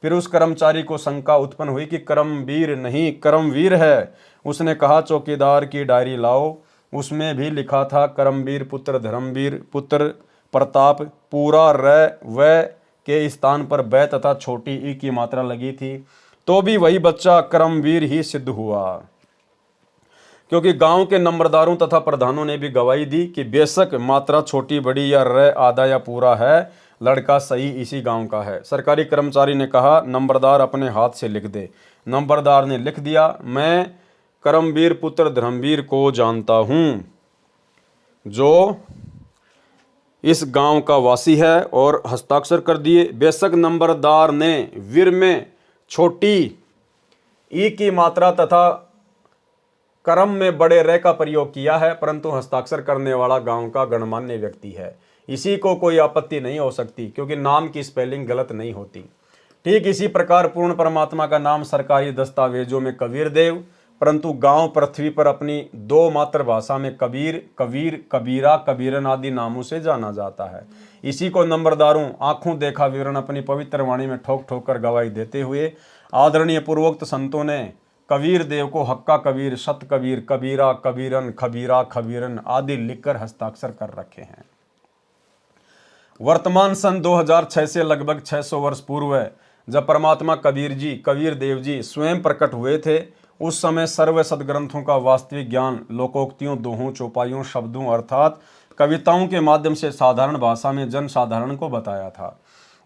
फिर उस कर्मचारी को शंका उत्पन्न हुई कि करमवीर नहीं करमवीर है। उसने कहा, चौकीदार की डायरी लाओ। उसमें भी लिखा था करमवीर पुत्र धर्मवीर पुत्र प्रताप, पूरा र व के स्थान पर बै तथा छोटी ई की मात्रा लगी थी। तो भी वही बच्चा करमवीर ही सिद्ध हुआ, क्योंकि गांव के नंबरदारों तथा प्रधानों ने भी गवाही दी कि बेशक मात्रा छोटी बड़ी या र आधा या पूरा है, लड़का सही इसी गांव का है। सरकारी कर्मचारी ने कहा, नंबरदार अपने हाथ से लिख दे। नंबरदार ने लिख दिया, मैं करमवीर पुत्र धर्मवीर को जानता हूँ, जो इस गांव का वासी है, और हस्ताक्षर कर दिए। बेशक नंबरदार ने वीर में छोटी ई की मात्रा तथा करम में बड़े रे का प्रयोग किया है, परंतु हस्ताक्षर करने वाला गांव का गणमान्य व्यक्ति है। इसी को कोई आपत्ति नहीं हो सकती, क्योंकि नाम की स्पेलिंग गलत नहीं होती। ठीक इसी प्रकार पूर्ण परमात्मा का नाम सरकारी दस्तावेजों में कबीर देव, परंतु गांव पृथ्वी पर अपनी 2 मातृभाषा में कबीर, कबीर, कबीरा, कबीरन आदि नामों से जाना जाता है। इसी को नंबरदारों आंखों देखा विवरण अपनी पवित्र वाणी में ठोक ठोक कर गवाही देते हुए आदरणीय पूर्वोक्त संतों ने कबीर देव को हक्का कबीर, सत कबीर, कबीरा, कबीरन, खबीरा, खबीरन आदि लिखकर हस्ताक्षर कर रखे हैं। वर्तमान सन 2006 से लगभग 600 वर्ष पूर्व जब परमात्मा कबीर जी, कबीर देव जी स्वयं प्रकट हुए थे, उस समय सर्व सदग्रंथों का वास्तविक ज्ञान लोकोक्तियों, दोहों, चौपाइयों, शब्दों अर्थात कविताओं के माध्यम से साधारण भाषा में जन साधारण को बताया था।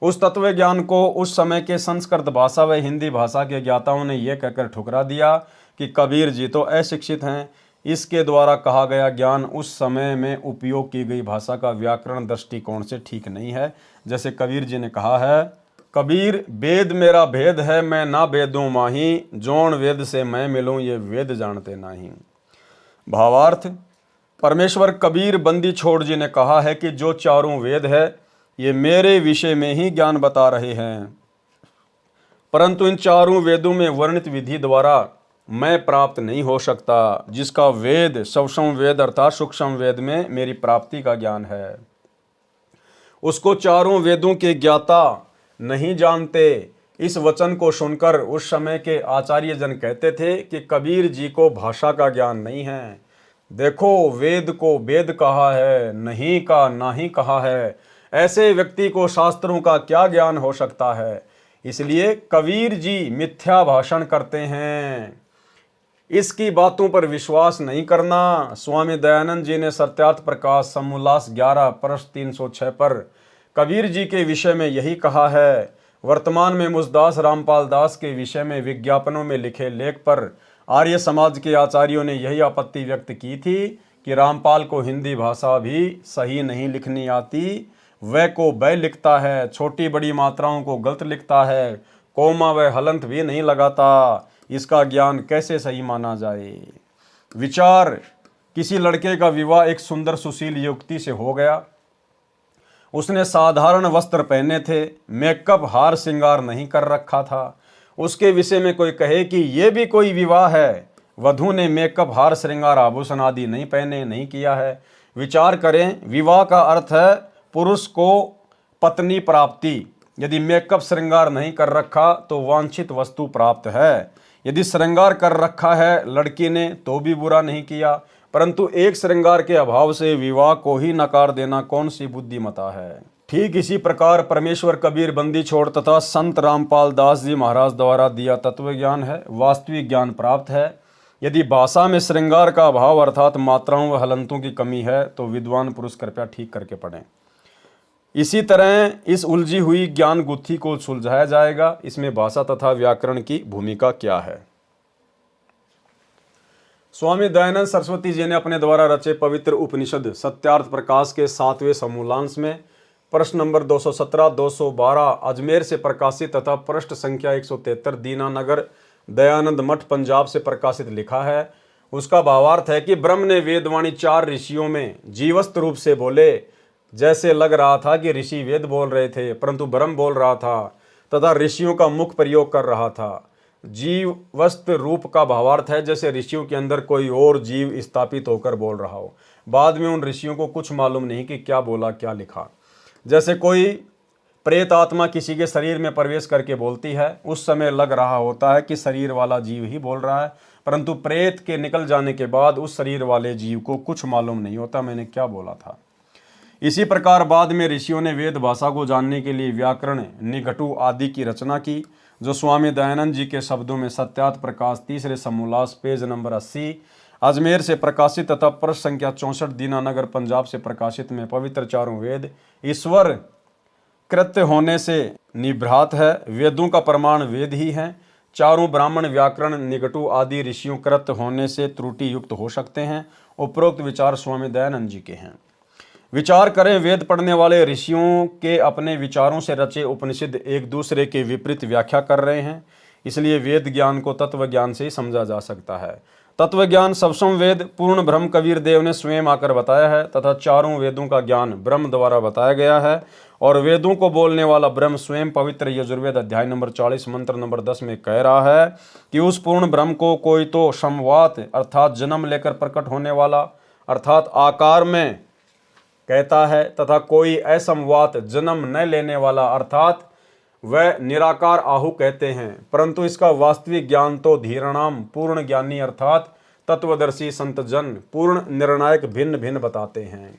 उस तत्व ज्ञान को उस समय के संस्कृत भाषा व हिंदी भाषा के ज्ञाताओं ने यह कहकर ठुकरा दिया कि कबीर जी तो अशिक्षित हैं। इसके द्वारा कहा गया ज्ञान उस समय में उपयोग की गई भाषा का व्याकरण दृष्टिकोण से ठीक नहीं है। जैसे कबीर जी ने कहा है, कबीर वेद मेरा भेद है, मैं ना वेदूं माही, जोन वेद से मैं मिलूं ये वेद जानते नहीं। भावार्थ, परमेश्वर कबीर बंदी छोड़ जी ने कहा है कि जो चारों वेद है ये मेरे विषय में ही ज्ञान बता रहे हैं, परंतु इन चारों वेदों में वर्णित विधि द्वारा मैं प्राप्त नहीं हो सकता, जिसका वेद सवसम वेद अर्थात सूक्ष्म वेद में मेरी प्राप्ति का ज्ञान है। उसको चारों वेदों के ज्ञाता नहीं जानते। इस वचन को सुनकर उस समय के आचार्य जन कहते थे कि कबीर जी को भाषा का ज्ञान नहीं है। देखो, वेद को वेद कहा है, नहीं का नाही कहा है। ऐसे व्यक्ति को शास्त्रों का क्या ज्ञान हो सकता है। इसलिए कबीर जी मिथ्या भाषण करते हैं। इसकी बातों पर विश्वास नहीं करना। स्वामी दयानंद जी ने सत्यार्थ प्रकाश समोल्लास 11 पृष्ठ 306 पर कबीर जी के विषय में यही कहा है। वर्तमान में मुझदास रामपाल दास के विषय में विज्ञापनों में लिखे लेख पर आर्य समाज के आचार्यों ने यही आपत्ति व्यक्त की थी कि रामपाल को हिंदी भाषा भी सही नहीं लिखनी आती। वह को वह लिखता है, छोटी बड़ी मात्राओं को गलत लिखता है, कोमा व हलंत भी नहीं लगाता। इसका ज्ञान कैसे सही माना जाए। विचार, किसी लड़के का विवाह एक सुंदर सुशील युवती से हो गया। उसने साधारण वस्त्र पहने थे, मेकअप हार श्रृंगार नहीं कर रखा था। उसके विषय में कोई कहे कि यह भी कोई विवाह है। वधू ने मेकअप हार श्रृंगार आभूषण आदि नहीं पहने, नहीं किया है। विचार करें, विवाह का अर्थ है पुरुष को पत्नी प्राप्ति। यदि मेकअप श्रृंगार नहीं कर रखा तो वांछित वस्तु प्राप्त है। यदि श्रृंगार कर रखा है लड़की ने तो भी बुरा नहीं किया, परंतु एक श्रृंगार के अभाव से विवाह को ही नकार देना कौन सी बुद्धिमता है। ठीक इसी प्रकार परमेश्वर कबीर बंदी छोड़ तथा संत रामपाल दास जी महाराज द्वारा दिया तत्व ज्ञान है, वास्तविक ज्ञान प्राप्त है। यदि भाषा में श्रृंगार का अभाव अर्थात मात्राओं व हलंतों की कमी है तो विद्वान पुरुष कृपया ठीक करके पढ़ें। इसी तरह इस उलझी हुई ज्ञान गुत्थी को सुलझाया जाएगा। इसमें भाषा तथा व्याकरण की भूमिका क्या है। स्वामी दयानंद सरस्वती जी ने अपने द्वारा रचे पवित्र उपनिषद सत्यार्थ प्रकाश के 7वें समूलांश में प्रश्न नंबर 217, 212 अजमेर से प्रकाशित तथा पृष्ठ संख्या 173 दीनानगर दयानंद मठ पंजाब से प्रकाशित लिखा है। उसका भावार्थ है कि ब्रह्म ने वेदवाणी 4 ऋषियों में जीवस्त रूप से बोले। जैसे लग रहा था कि ऋषि वेद बोल रहे थे, परंतु ब्रह्म बोल रहा था तथा ऋषियों का मुख प्रयोग कर रहा था। जीवस्त रूप का भावार्थ है जैसे ऋषियों के अंदर कोई और जीव स्थापित होकर बोल रहा हो। बाद में उन ऋषियों को कुछ मालूम नहीं कि क्या बोला क्या लिखा। जैसे कोई प्रेत आत्मा किसी के शरीर में प्रवेश करके बोलती है, उस समय लग रहा होता है कि शरीर वाला जीव ही बोल रहा है, परंतु प्रेत के निकल जाने के बाद उस शरीर वाले जीव को कुछ मालूम नहीं होता मैंने क्या बोला था। इसी प्रकार बाद में ऋषियों ने वेद भाषा को जानने के लिए व्याकरण, निघटु आदि की रचना की, जो स्वामी दयानंद जी के शब्दों में सत्यार्थ प्रकाश 3रे समूलास पेज नंबर 80 अजमेर से प्रकाशित तथा पृष्ठ संख्या 64 दीनानगर पंजाब से प्रकाशित में पवित्र चारों वेद ईश्वर कृत्य होने से निभ्रात है। वेदों का प्रमाण वेद ही है। चारों ब्राह्मण व्याकरण निघटु आदि ऋषियों कृत्य होने से त्रुटि युक्त हो सकते हैं। उपरोक्त विचार स्वामी दयानंद जी के हैं। विचार करें, वेद पढ़ने वाले ऋषियों के अपने विचारों से रचे उपनिषद एक दूसरे के विपरीत व्याख्या कर रहे हैं। इसलिए वेद ज्ञान को तत्व ज्ञान से ही समझा जा सकता है। तत्व ज्ञान सबसम वेद पूर्ण ब्रह्म कबीर देव ने स्वयं आकर बताया है तथा चारों वेदों का ज्ञान ब्रह्म द्वारा बताया गया है। और वेदों को बोलने वाला ब्रह्म स्वयं पवित्र यजुर्वेद अध्याय नंबर 40 मंत्र नंबर 10 में कह रहा है कि उस पूर्ण ब्रह्म को कोई तो समवात अर्थात जन्म लेकर प्रकट होने वाला अर्थात आकार में कहता है तथा कोई असमवात जन्म न लेने वाला अर्थात वह निराकार आहु कहते हैं। परंतु इसका वास्तविक ज्ञान तो धीरणाम पूर्ण ज्ञानी अर्थात तत्वदर्शी संत जन पूर्ण निर्णायक भिन्न भिन्न बताते हैं।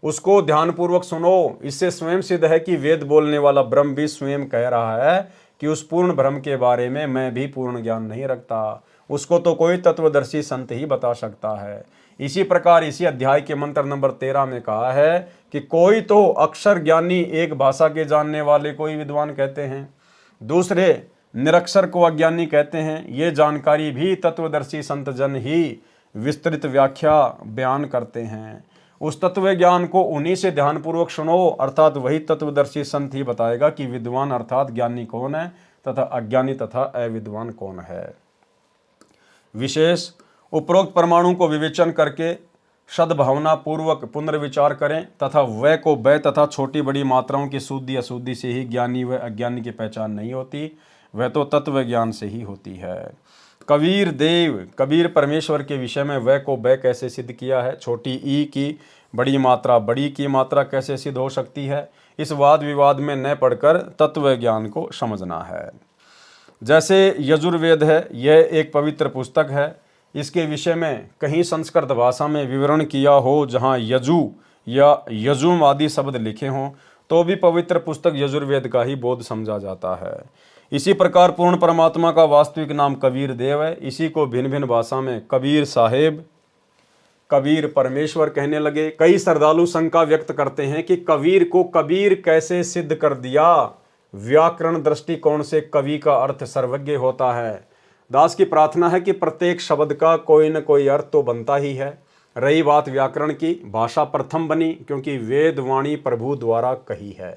उसको ध्यानपूर्वक सुनो। इससे स्वयं सिद्ध है कि वेद बोलने वाला ब्रह्म भी स्वयं कह रहा है कि उस पूर्ण ब्रह्म के बारे में मैं भी पूर्ण ज्ञान नहीं रखता। उसको तो कोई तत्वदर्शी संत ही बता सकता है। इसी प्रकार इसी अध्याय के मंत्र नंबर 13 में कहा है कि कोई तो अक्षर ज्ञानी एक भाषा के जानने वाले कोई विद्वान कहते हैं, दूसरे निरक्षर को अज्ञानी कहते हैं। ये जानकारी भी तत्वदर्शी संत जन ही विस्तृत व्याख्या बयान करते हैं। उस तत्व ज्ञान को उन्हीं से ध्यानपूर्वक सुनो अर्थात वही तत्वदर्शी संत ही बताएगा कि विद्वान अर्थात ज्ञानी कौन है तथा अज्ञानी तथा अविद्वान कौन है। विशेष उपरोक्त परमाणु को विवेचन करके सद्भावना पूर्वक पुनर्विचार करें तथा वह को वह तथा छोटी बड़ी मात्राओं की शुद्धि अशुद्धि से ही ज्ञानी व अज्ञानी की पहचान नहीं होती, वह तो तत्व ज्ञान से ही होती है। कबीर देव कबीर परमेश्वर के विषय में वह को वह कैसे सिद्ध किया है, छोटी ई की बड़ी मात्रा बड़ी की मात्रा कैसे सिद्ध हो सकती है, इस वाद विवाद में न पढ़कर तत्व ज्ञान को समझना है। जैसे यजुर्वेद है, यह एक पवित्र पुस्तक है। इसके विषय में कहीं संस्कृत भाषा में विवरण किया हो जहाँ यजु या यजुम आदि शब्द लिखे हों, तो भी पवित्र पुस्तक यजुर्वेद का ही बोध समझा जाता है। इसी प्रकार पूर्ण परमात्मा का वास्तविक नाम कबीर देव है। इसी को भिन्न भिन्न भाषा में कबीर साहेब, कबीर परमेश्वर कहने लगे। कई श्रद्धालु शंका व्यक्त करते हैं कि कबीर को कबीर कैसे सिद्ध कर दिया। व्याकरण दृष्टिकोण से कवि का अर्थ सर्वज्ञ होता है। दास की प्रार्थना है कि प्रत्येक शब्द का कोई न कोई अर्थ तो बनता ही है। रही बात व्याकरण की, भाषा प्रथम बनी क्योंकि वेद वाणी प्रभु द्वारा कही है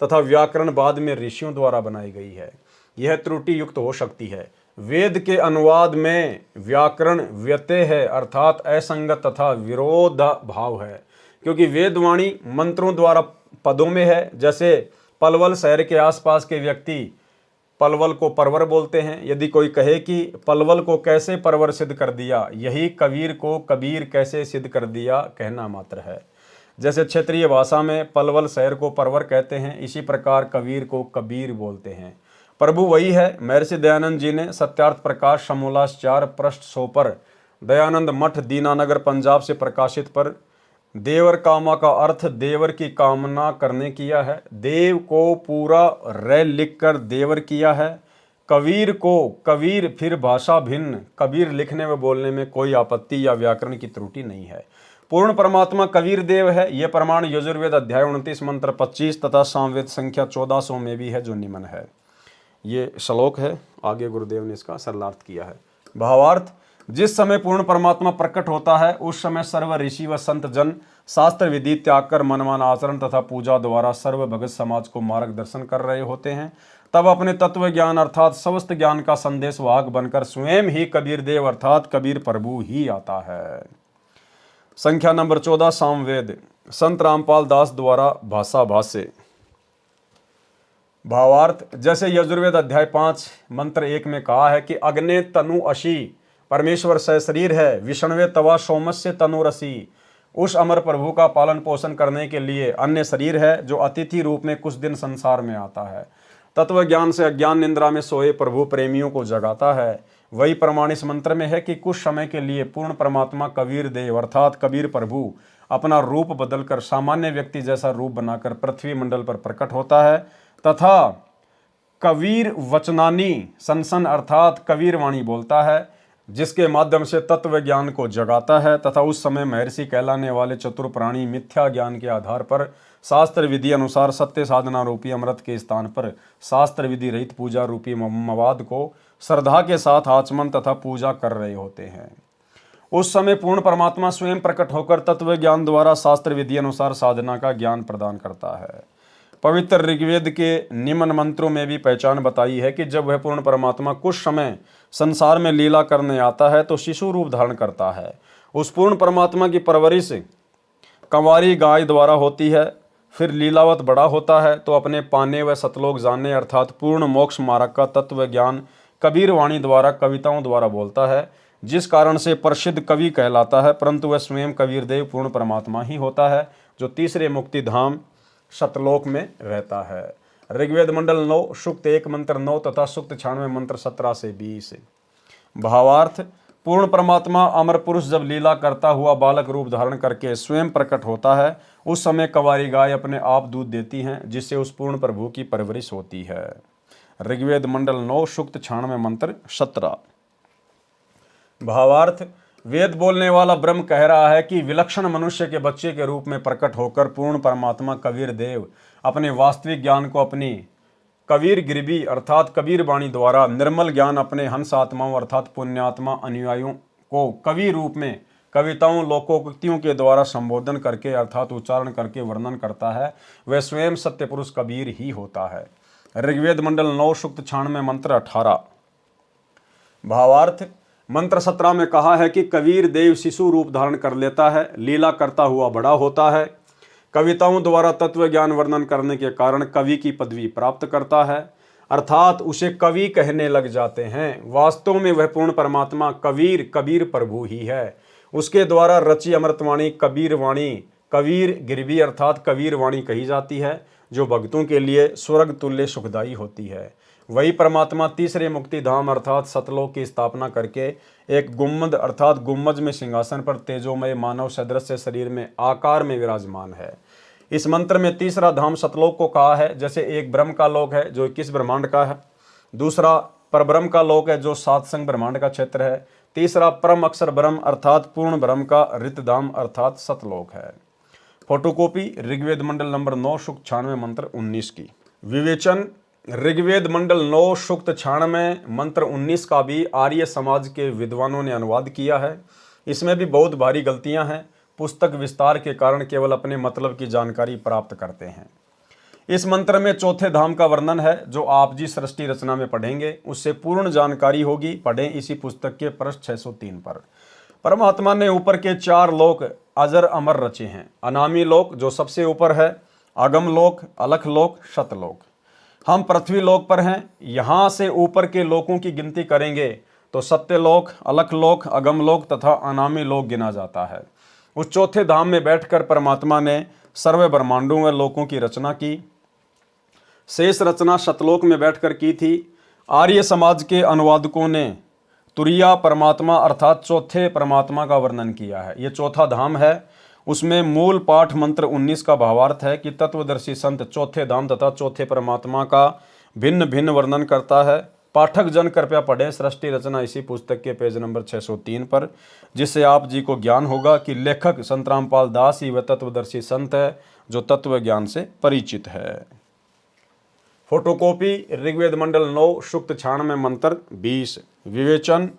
तथा व्याकरण बाद में ऋषियों द्वारा बनाई गई है। यह त्रुटि युक्त हो सकती है। वेद के अनुवाद में व्याकरण व्यत्यय है, अर्थात असंगत तथा विरोध भाव है, क्योंकि वेदवाणी मंत्रों द्वारा पदों में है। जैसे पलवल शहर के आसपास के व्यक्ति पलवल को परवर बोलते हैं। यदि कोई कहे कि पलवल को कैसे परवर सिद्ध कर दिया, यही कबीर को कबीर कैसे सिद्ध कर दिया कहना मात्र है। जैसे क्षेत्रीय भाषा में पलवल शहर को परवर कहते हैं, इसी प्रकार कबीर को कबीर बोलते हैं। प्रभु वही है। महर्षि दयानंद जी ने सत्यार्थ प्रकाश समोल्लास 4 पृष्ठ 100 पर दयानंद मठ दीनानगर पंजाब से प्रकाशित पर देवर कामा का अर्थ देवर की कामना करने किया है। देव को पूरा रे लिखकर देवर किया है। कबीर को कबीर, फिर भाषा भिन्न कबीर लिखने व बोलने में कोई आपत्ति या व्याकरण की त्रुटि नहीं है। पूर्ण परमात्मा कबीर देव है। यह प्रमाण यजुर्वेद अध्याय 29 मंत्र 25 तथा सामवेद संख्या 1400 में भी है, जो निम्न है। ये श्लोक है, आगे गुरुदेव ने इसका सरलार्थ किया है। भावार्थ, जिस समय पूर्ण परमात्मा प्रकट होता है उस समय सर्व ऋषि व संत जन शास्त्र विधि त्याग कर मनमान आचरण तथा पूजा द्वारा सर्व भगत समाज को मार्गदर्शन कर रहे होते हैं। तब अपने तत्व ज्ञान अर्थात समस्त ज्ञान का संदेश वाहक बनकर स्वयं ही कबीर देव अर्थात कबीर प्रभु ही आता है। संख्या नंबर 14 सामवेद, संत रामपाल दास द्वारा भाषा भाष्य। भावार्थ, जैसे यजुर्वेद अध्याय 5 मंत्र 1 में कहा है कि अग्ने तनु अशी, परमेश्वर सशरीर है, विष्णवे तवा सोमस्य तनुरसी। उस अमर प्रभु का पालन पोषण करने के लिए अन्य शरीर है जो अतिथि रूप में कुछ दिन संसार में आता है। तत्व ज्ञान से अज्ञान निंद्रा में सोए प्रभु प्रेमियों को जगाता है। वही प्रमाण इस मंत्र में है कि कुछ समय के लिए पूर्ण परमात्मा कबीर देव अर्थात कबीर प्रभु अपना रूप बदलकर सामान्य व्यक्ति जैसा रूप बनाकर पृथ्वी मंडल पर प्रकट होता है तथा कबीर वचनानी सनसन अर्थात कबीर वाणी बोलता है, जिसके माध्यम से तत्व ज्ञान को जगाता है तथा उस समय महर्षि कहलाने वाले चतुर प्राणी मिथ्या ज्ञान के आधार पर शास्त्र विधि अनुसार सत्य साधना रूपी अमृत के स्थान पर शास्त्र विधि रहित पूजा रूपी मवाद को श्रद्धा के साथ आचमन तथा पूजा कर रहे होते हैं। उस समय पूर्ण परमात्मा स्वयं प्रकट होकर तत्व ज्ञान द्वारा शास्त्र विधि अनुसार साधना का ज्ञान प्रदान करता है। पवित्र ऋग्वेद के निम्न मंत्रों में भी पहचान बताई है कि जब वह पूर्ण परमात्मा कुछ समय संसार में लीला करने आता है तो शिशु रूप धारण करता है। उस पूर्ण परमात्मा की परवरिश कंवारी गाय द्वारा होती है, फिर लीलावत बड़ा होता है तो अपने पाने व सतलोक जानने अर्थात पूर्ण मोक्ष मार्ग का तत्व ज्ञान कबीर वाणी द्वारा कविताओं द्वारा बोलता है, जिस कारण से प्रसिद्ध कवि कहलाता है। परंतु वह स्वयं कबीर देव पूर्ण परमात्मा ही होता है जो तीसरे मुक्ति धाम सतलोक में रहता है। ऋग्वेद मंडल 9 सूक्त 1 मंत्र 9 तथा सूक्त 96 मंत्र 17 से 20। भावार्थ, पूर्ण परमात्मा अमर पुरुष जब लीला करता हुआ बालक रूप धारण करके स्वयं प्रकट होता है उस समय कवारी गाय अपने आप दूध देती हैं, जिससे उस पूर्ण प्रभु की परवरिश होती है। ऋग्वेद मंडल 9 सूक्त 96 मंत्र 17। भावार्थ, वेद बोलने वाला ब्रह्म कह रहा है कि विलक्षण मनुष्य के बच्चे के रूप में प्रकट होकर पूर्ण परमात्मा कबीर देव अपने वास्तविक ज्ञान को अपनी कबीर गिरबी अर्थात कबीर वाणी द्वारा निर्मल ज्ञान अपने हंस आत्माओं अर्थात पुण्यात्मा अनुयायियों को कवि रूप में कविताओं लोकोक्तियों के द्वारा संबोधन करके अर्थात उच्चारण करके वर्णन करता है। वह स्वयं सत्य पुरुष कबीर ही होता है। ऋग्वेद मंडल 9 सूक्त 96 मंत्र 18। भावार्थ, मंत्र 17 में कहा है कि कबीर देव शिशु रूप धारण कर लेता है, लीला करता हुआ बड़ा होता है, कविताओं द्वारा तत्व ज्ञान वर्णन करने के कारण कवि की पदवी प्राप्त करता है अर्थात उसे कवि कहने लग जाते हैं। वास्तव में वह पूर्ण परमात्मा कबीर प्रभु ही है। उसके द्वारा रची अमृतवाणी कबीर वाणी कबीर गिरवी अर्थात कबीर वाणी कही जाती है, जो भक्तों के लिए स्वर्ग तुल्य सुखदायी होती है। वही परमात्मा तीसरे मुक्ति धाम अर्थात सतलोक की स्थापना करके एक गुम्मद अर्थात गुम्मज में सिंहासन पर तेजोमय मानव सदृश शरीर में आकार में विराजमान है। इस मंत्र में तीसरा धाम सतलोक को कहा है। जैसे एक ब्रह्म का लोक है जो 21 ब्रह्मांड का है, दूसरा परब्रह्म का लोक है जो 7 संग ब्रह्मांड का क्षेत्र है, तीसरा परम अक्षर ब्रह्म अर्थात पूर्ण ब्रह्म का रितधाम अर्थात सतलोक है। फोटोकॉपी ऋग्वेद मंडल नंबर 9 सूक्त 96 मंत्र 19 की। विवेचन ऋग्वेद मंडल 9 सूक्त 96 मंत्र 19 का भी आर्य समाज के विद्वानों ने अनुवाद किया है। इसमें भी बहुत भारी गलतियां हैं। पुस्तक विस्तार के कारण केवल अपने मतलब की जानकारी प्राप्त करते हैं। इस मंत्र में चौथे धाम का वर्णन है जो आप जी सृष्टि रचना में पढ़ेंगे, उससे पूर्ण जानकारी होगी। पढ़ें इसी पुस्तक के पृष्ठ 603 पर। परमात्मा ने ऊपर के 4 लोक अजर अमर रचे हैं। अनामी लोक जो सबसे ऊपर है, अगम लोक, अलख लोक, शतलोक। हम पृथ्वी लोक पर हैं। यहाँ से ऊपर के लोकों की गिनती करेंगे तो सत्यलोक, अलख लोक, अगम लोक तथा अनामी लोक गिना जाता है। उस चौथे धाम में बैठकर परमात्मा ने सर्व ब्रह्मांडों व लोकों की रचना की। शेष रचना सतलोक में बैठकर की थी। आर्य समाज के अनुवादकों ने तुरिया परमात्मा अर्थात चौथे परमात्मा का वर्णन किया है। ये चौथा धाम है। उसमें मूल पाठ मंत्र 19 का भावार्थ है कि तत्वदर्शी संत चौथे धाम तथा चौथे परमात्मा का भिन्न भिन्न वर्णन करता है। पाठक जन कृपया पढ़ें सृष्टि रचना इसी पुस्तक के पेज नंबर 603 पर, जिससे आप जी को ज्ञान होगा कि लेखक संत रामपाल दास ही वह तत्वदर्शी संत है जो तत्व ज्ञान से परिचित है। फोटोकॉपी ऋग्वेद मंडल 9 सूक्त 96 मंत्र 20। विवेचन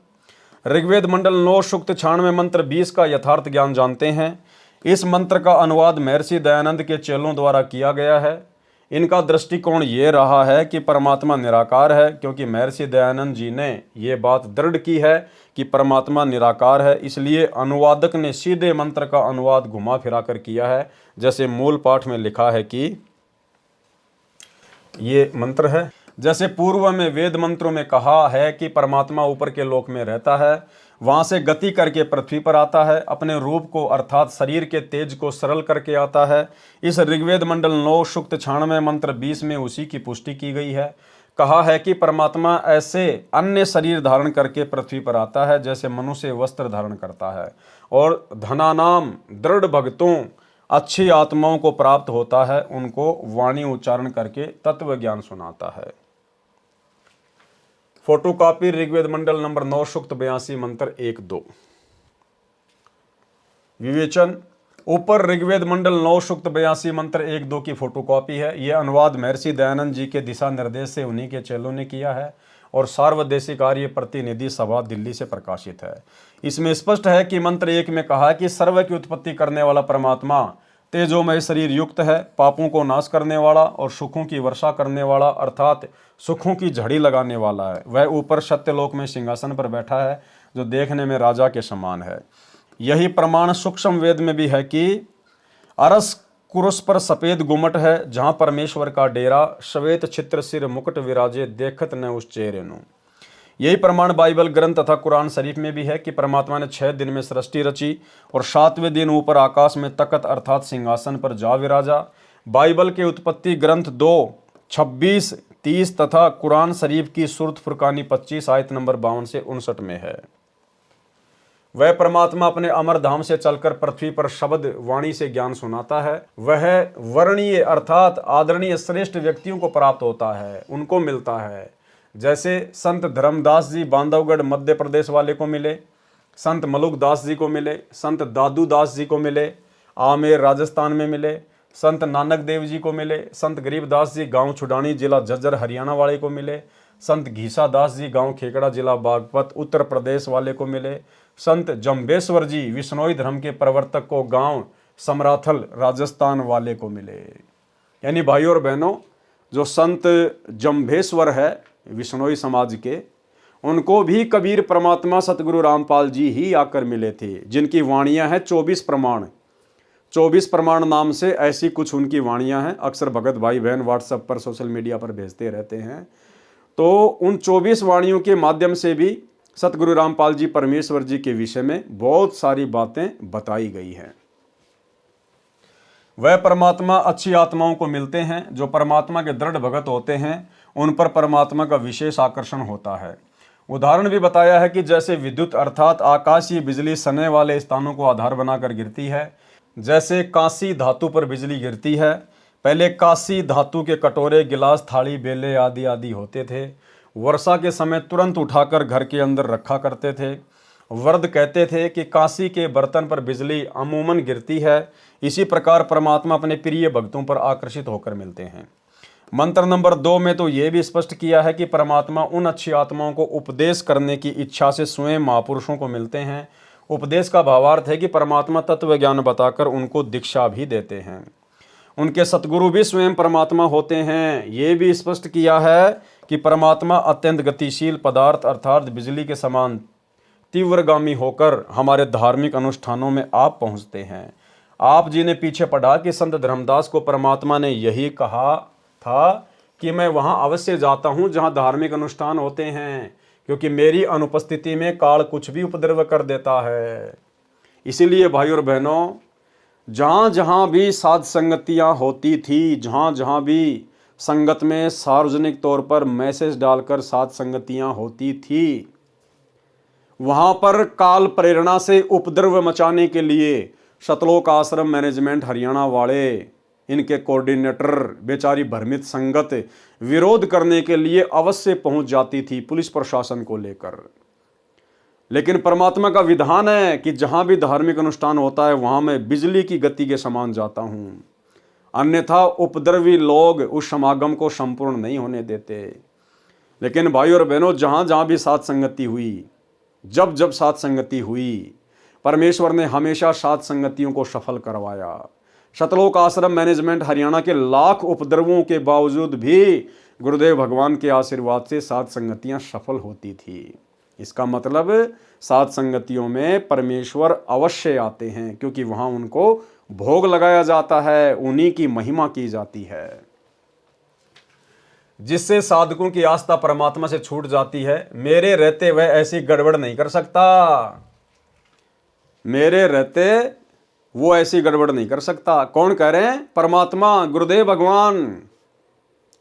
ऋग्वेद मंडल 9 सूक्त 96 मंत्र 20 का यथार्थ ज्ञान जानते हैं। इस मंत्र का अनुवाद महर्षि दयानंद के चेलों द्वारा किया गया है। इनका दृष्टिकोण ये रहा है कि परमात्मा निराकार है, क्योंकि महर्षि दयानंद जी ने ये बात दृढ़ की है कि परमात्मा निराकार है। इसलिए अनुवादक ने सीधे मंत्र का अनुवाद घुमा फिरा कर किया है। जैसे मूल पाठ में लिखा है कि ये मंत्र है, जैसे पूर्व में वेद मंत्रों में कहा है कि परमात्मा ऊपर के लोक में रहता है, वहां से गति करके पृथ्वी पर आता है, अपने रूप को अर्थात शरीर के तेज को सरल करके आता है। इस ऋग्वेद मंडल 9 सूक्त 96 मंत्र 20 में उसी की पुष्टि की गई है। कहा है कि परमात्मा ऐसे अन्य शरीर धारण करके पृथ्वी पर आता है जैसे मनुष्य वस्त्र धारण करता है, और धनानाम दृढ़ भक्तों अच्छी आत्माओं को प्राप्त होता है, उनको वाणी उच्चारण करके तत्व ज्ञान सुनाता है। फोटोकॉपी ऋग्वेद मंडल नंबर 9 सूक्त 82 मंत्र 1-2। विवेचन ऊपर ऋग्वेद मंडल 9 सूक्त 82 मंत्र 1-2 की फोटोकॉपी है। यह अनुवाद महर्षि दयानंद जी के दिशा निर्देश से उन्हीं के चेलों ने किया है और सार्वदेशिक आर्य प्रतिनिधि सभा दिल्ली से प्रकाशित है। इसमें स्पष्ट है कि मंत्र 1 में कहा कि सर्व की उत्पत्ति करने वाला परमात्मा तेजोमय शरीर युक्त है, पापों को नाश करने वाला और सुखों की वर्षा करने वाला अर्थात सुखों की झड़ी लगाने वाला है। वह ऊपर सत्यलोक में सिंहासन पर बैठा है जो देखने में राजा के समान है। यही प्रमाण सूक्ष्म वेद में भी है कि अरस कुरुस पर सफेद गुमट है जहां परमेश्वर का डेरा, श्वेत छित्र सिर मुकुट विराजे देखत न उस चेहरे नु। यही प्रमाण बाइबल ग्रंथ तथा कुरान शरीफ में भी है कि परमात्मा ने 6 दिन में सृष्टि रची और 7वें दिन ऊपर आकाश में तकत अर्थात सिंहासन पर जा विराजा। बाइबल के उत्पत्ति ग्रंथ 2, 26, 30 तथा कुरान शरीफ की सूरत फुरकानी 25 आयत नंबर 52 से 59 में है। वह परमात्मा अपने अमर धाम से चलकर पृथ्वी पर शब्द वाणी से ज्ञान सुनाता है। वह वर्णीय अर्थात आदरणीय श्रेष्ठ व्यक्तियों को प्राप्त होता है, उनको मिलता है। जैसे संत धर्मदास जी बांधवगढ़ मध्य प्रदेश वाले को मिले, संत मलुक दास जी को मिले, संत दादू दास जी को मिले, आमेर राजस्थान में मिले, संत नानक देव जी को मिले, संत गरीबदास जी गांव छुडानी जिला झज्जर हरियाणा वाले को मिले, संत घीसा दास जी गांव खेकड़ा जिला बागपत उत्तर प्रदेश वाले को मिले, संत जम्बेश्वर जी विश्नोई धर्म के प्रवर्तक को गांव समराथल राजस्थान वाले को मिले। यानी भाइयों और बहनों, जो संत जम्बेश्वर है विश्नोई समाज के, उनको भी कबीर परमात्मा सतगुरु रामपाल जी ही आकर मिले थे, जिनकी वाणियां हैं 24 प्रमाण। 24 प्रमाण नाम से ऐसी कुछ उनकी वाणियां हैं। अक्सर भगत भाई बहन व्हाट्सएप पर सोशल मीडिया पर भेजते रहते हैं। तो उन 24 वाणियों के माध्यम से भी सतगुरु रामपाल जी परमेश्वर जी के विषय में बहुत सारी बातें बताई गई हैं। वह परमात्मा अच्छी आत्माओं को मिलते हैं जो परमात्मा के दृढ़ भगत होते हैं, उन पर परमात्मा का विशेष आकर्षण होता है। उदाहरण भी बताया है कि जैसे विद्युत अर्थात आकाशीय बिजली सने वाले स्थानों को आधार बनाकर गिरती है, जैसे कांसी धातु पर बिजली गिरती है। पहले कांसी धातु के कटोरे, गिलास, थाली, बेले आदि आदि होते थे। वर्षा के समय तुरंत उठाकर घर के अंदर रखा करते थे। वर्द कहते थे कि कांसी के बर्तन पर बिजली अमूमन गिरती है। इसी प्रकार परमात्मा अपने प्रिय भक्तों पर आकर्षित होकर मिलते हैं। मंत्र नंबर 2 में तो यह भी स्पष्ट किया है कि परमात्मा उन अच्छी आत्माओं को उपदेश करने की इच्छा से स्वयं महापुरुषों को मिलते हैं। उपदेश का भावार्थ है कि परमात्मा तत्व ज्ञान बताकर उनको दीक्षा भी देते हैं। उनके सतगुरु भी स्वयं परमात्मा होते हैं। ये भी स्पष्ट किया है कि परमात्मा अत्यंत गतिशील पदार्थ अर्थात बिजली के समान तीव्रगामी होकर हमारे धार्मिक अनुष्ठानों में आप पहुंचते हैं। आप जी ने पीछे पढ़ा कि संत धर्मदास को परमात्मा ने यही कहा था कि मैं वहां अवश्य जाता हूं जहां धार्मिक अनुष्ठान होते हैं, क्योंकि मेरी अनुपस्थिति में काल कुछ भी उपद्रव कर देता है। इसीलिए भाई और बहनों, जहां जहां भी साध संगतियां होती थी, जहां जहां भी संगत में सार्वजनिक तौर पर मैसेज डालकर साध संगतियां होती थी, वहां पर काल प्रेरणा से उपद्रव मचाने के लिए सतलोक आश्रम मैनेजमेंट हरियाणा वाले, इनके कोऑर्डिनेटर, बेचारी भ्रमित संगत विरोध करने के लिए अवश्य पहुंच जाती थी पुलिस प्रशासन को लेकर। लेकिन परमात्मा का विधान है कि जहां भी धार्मिक अनुष्ठान होता है वहां मैं बिजली की गति के समान जाता हूं, अन्यथा उपद्रवी लोग उस समागम को संपूर्ण नहीं होने देते। लेकिन भाई और बहनों, जहां जहां भी साध संगति हुई, जब जब साध संगति हुई, परमेश्वर ने हमेशा साध संगतियों को सफल करवाया। सतलोक आश्रम मैनेजमेंट हरियाणा के लाख उपद्रवों के बावजूद भी गुरुदेव भगवान के आशीर्वाद से साध संगतियां सफल होती थी। इसका मतलब साध संगतियों में परमेश्वर अवश्य आते हैं, क्योंकि वहां उनको भोग लगाया जाता है, उन्हीं की महिमा की जाती है, जिससे साधकों की आस्था परमात्मा से छूट जाती है। मेरे रहते वह ऐसी गड़बड़ नहीं कर सकता, मेरे रहते वो ऐसी गड़बड़ नहीं कर सकता। कौन कह रहे हैं? परमात्मा, गुरुदेव भगवान।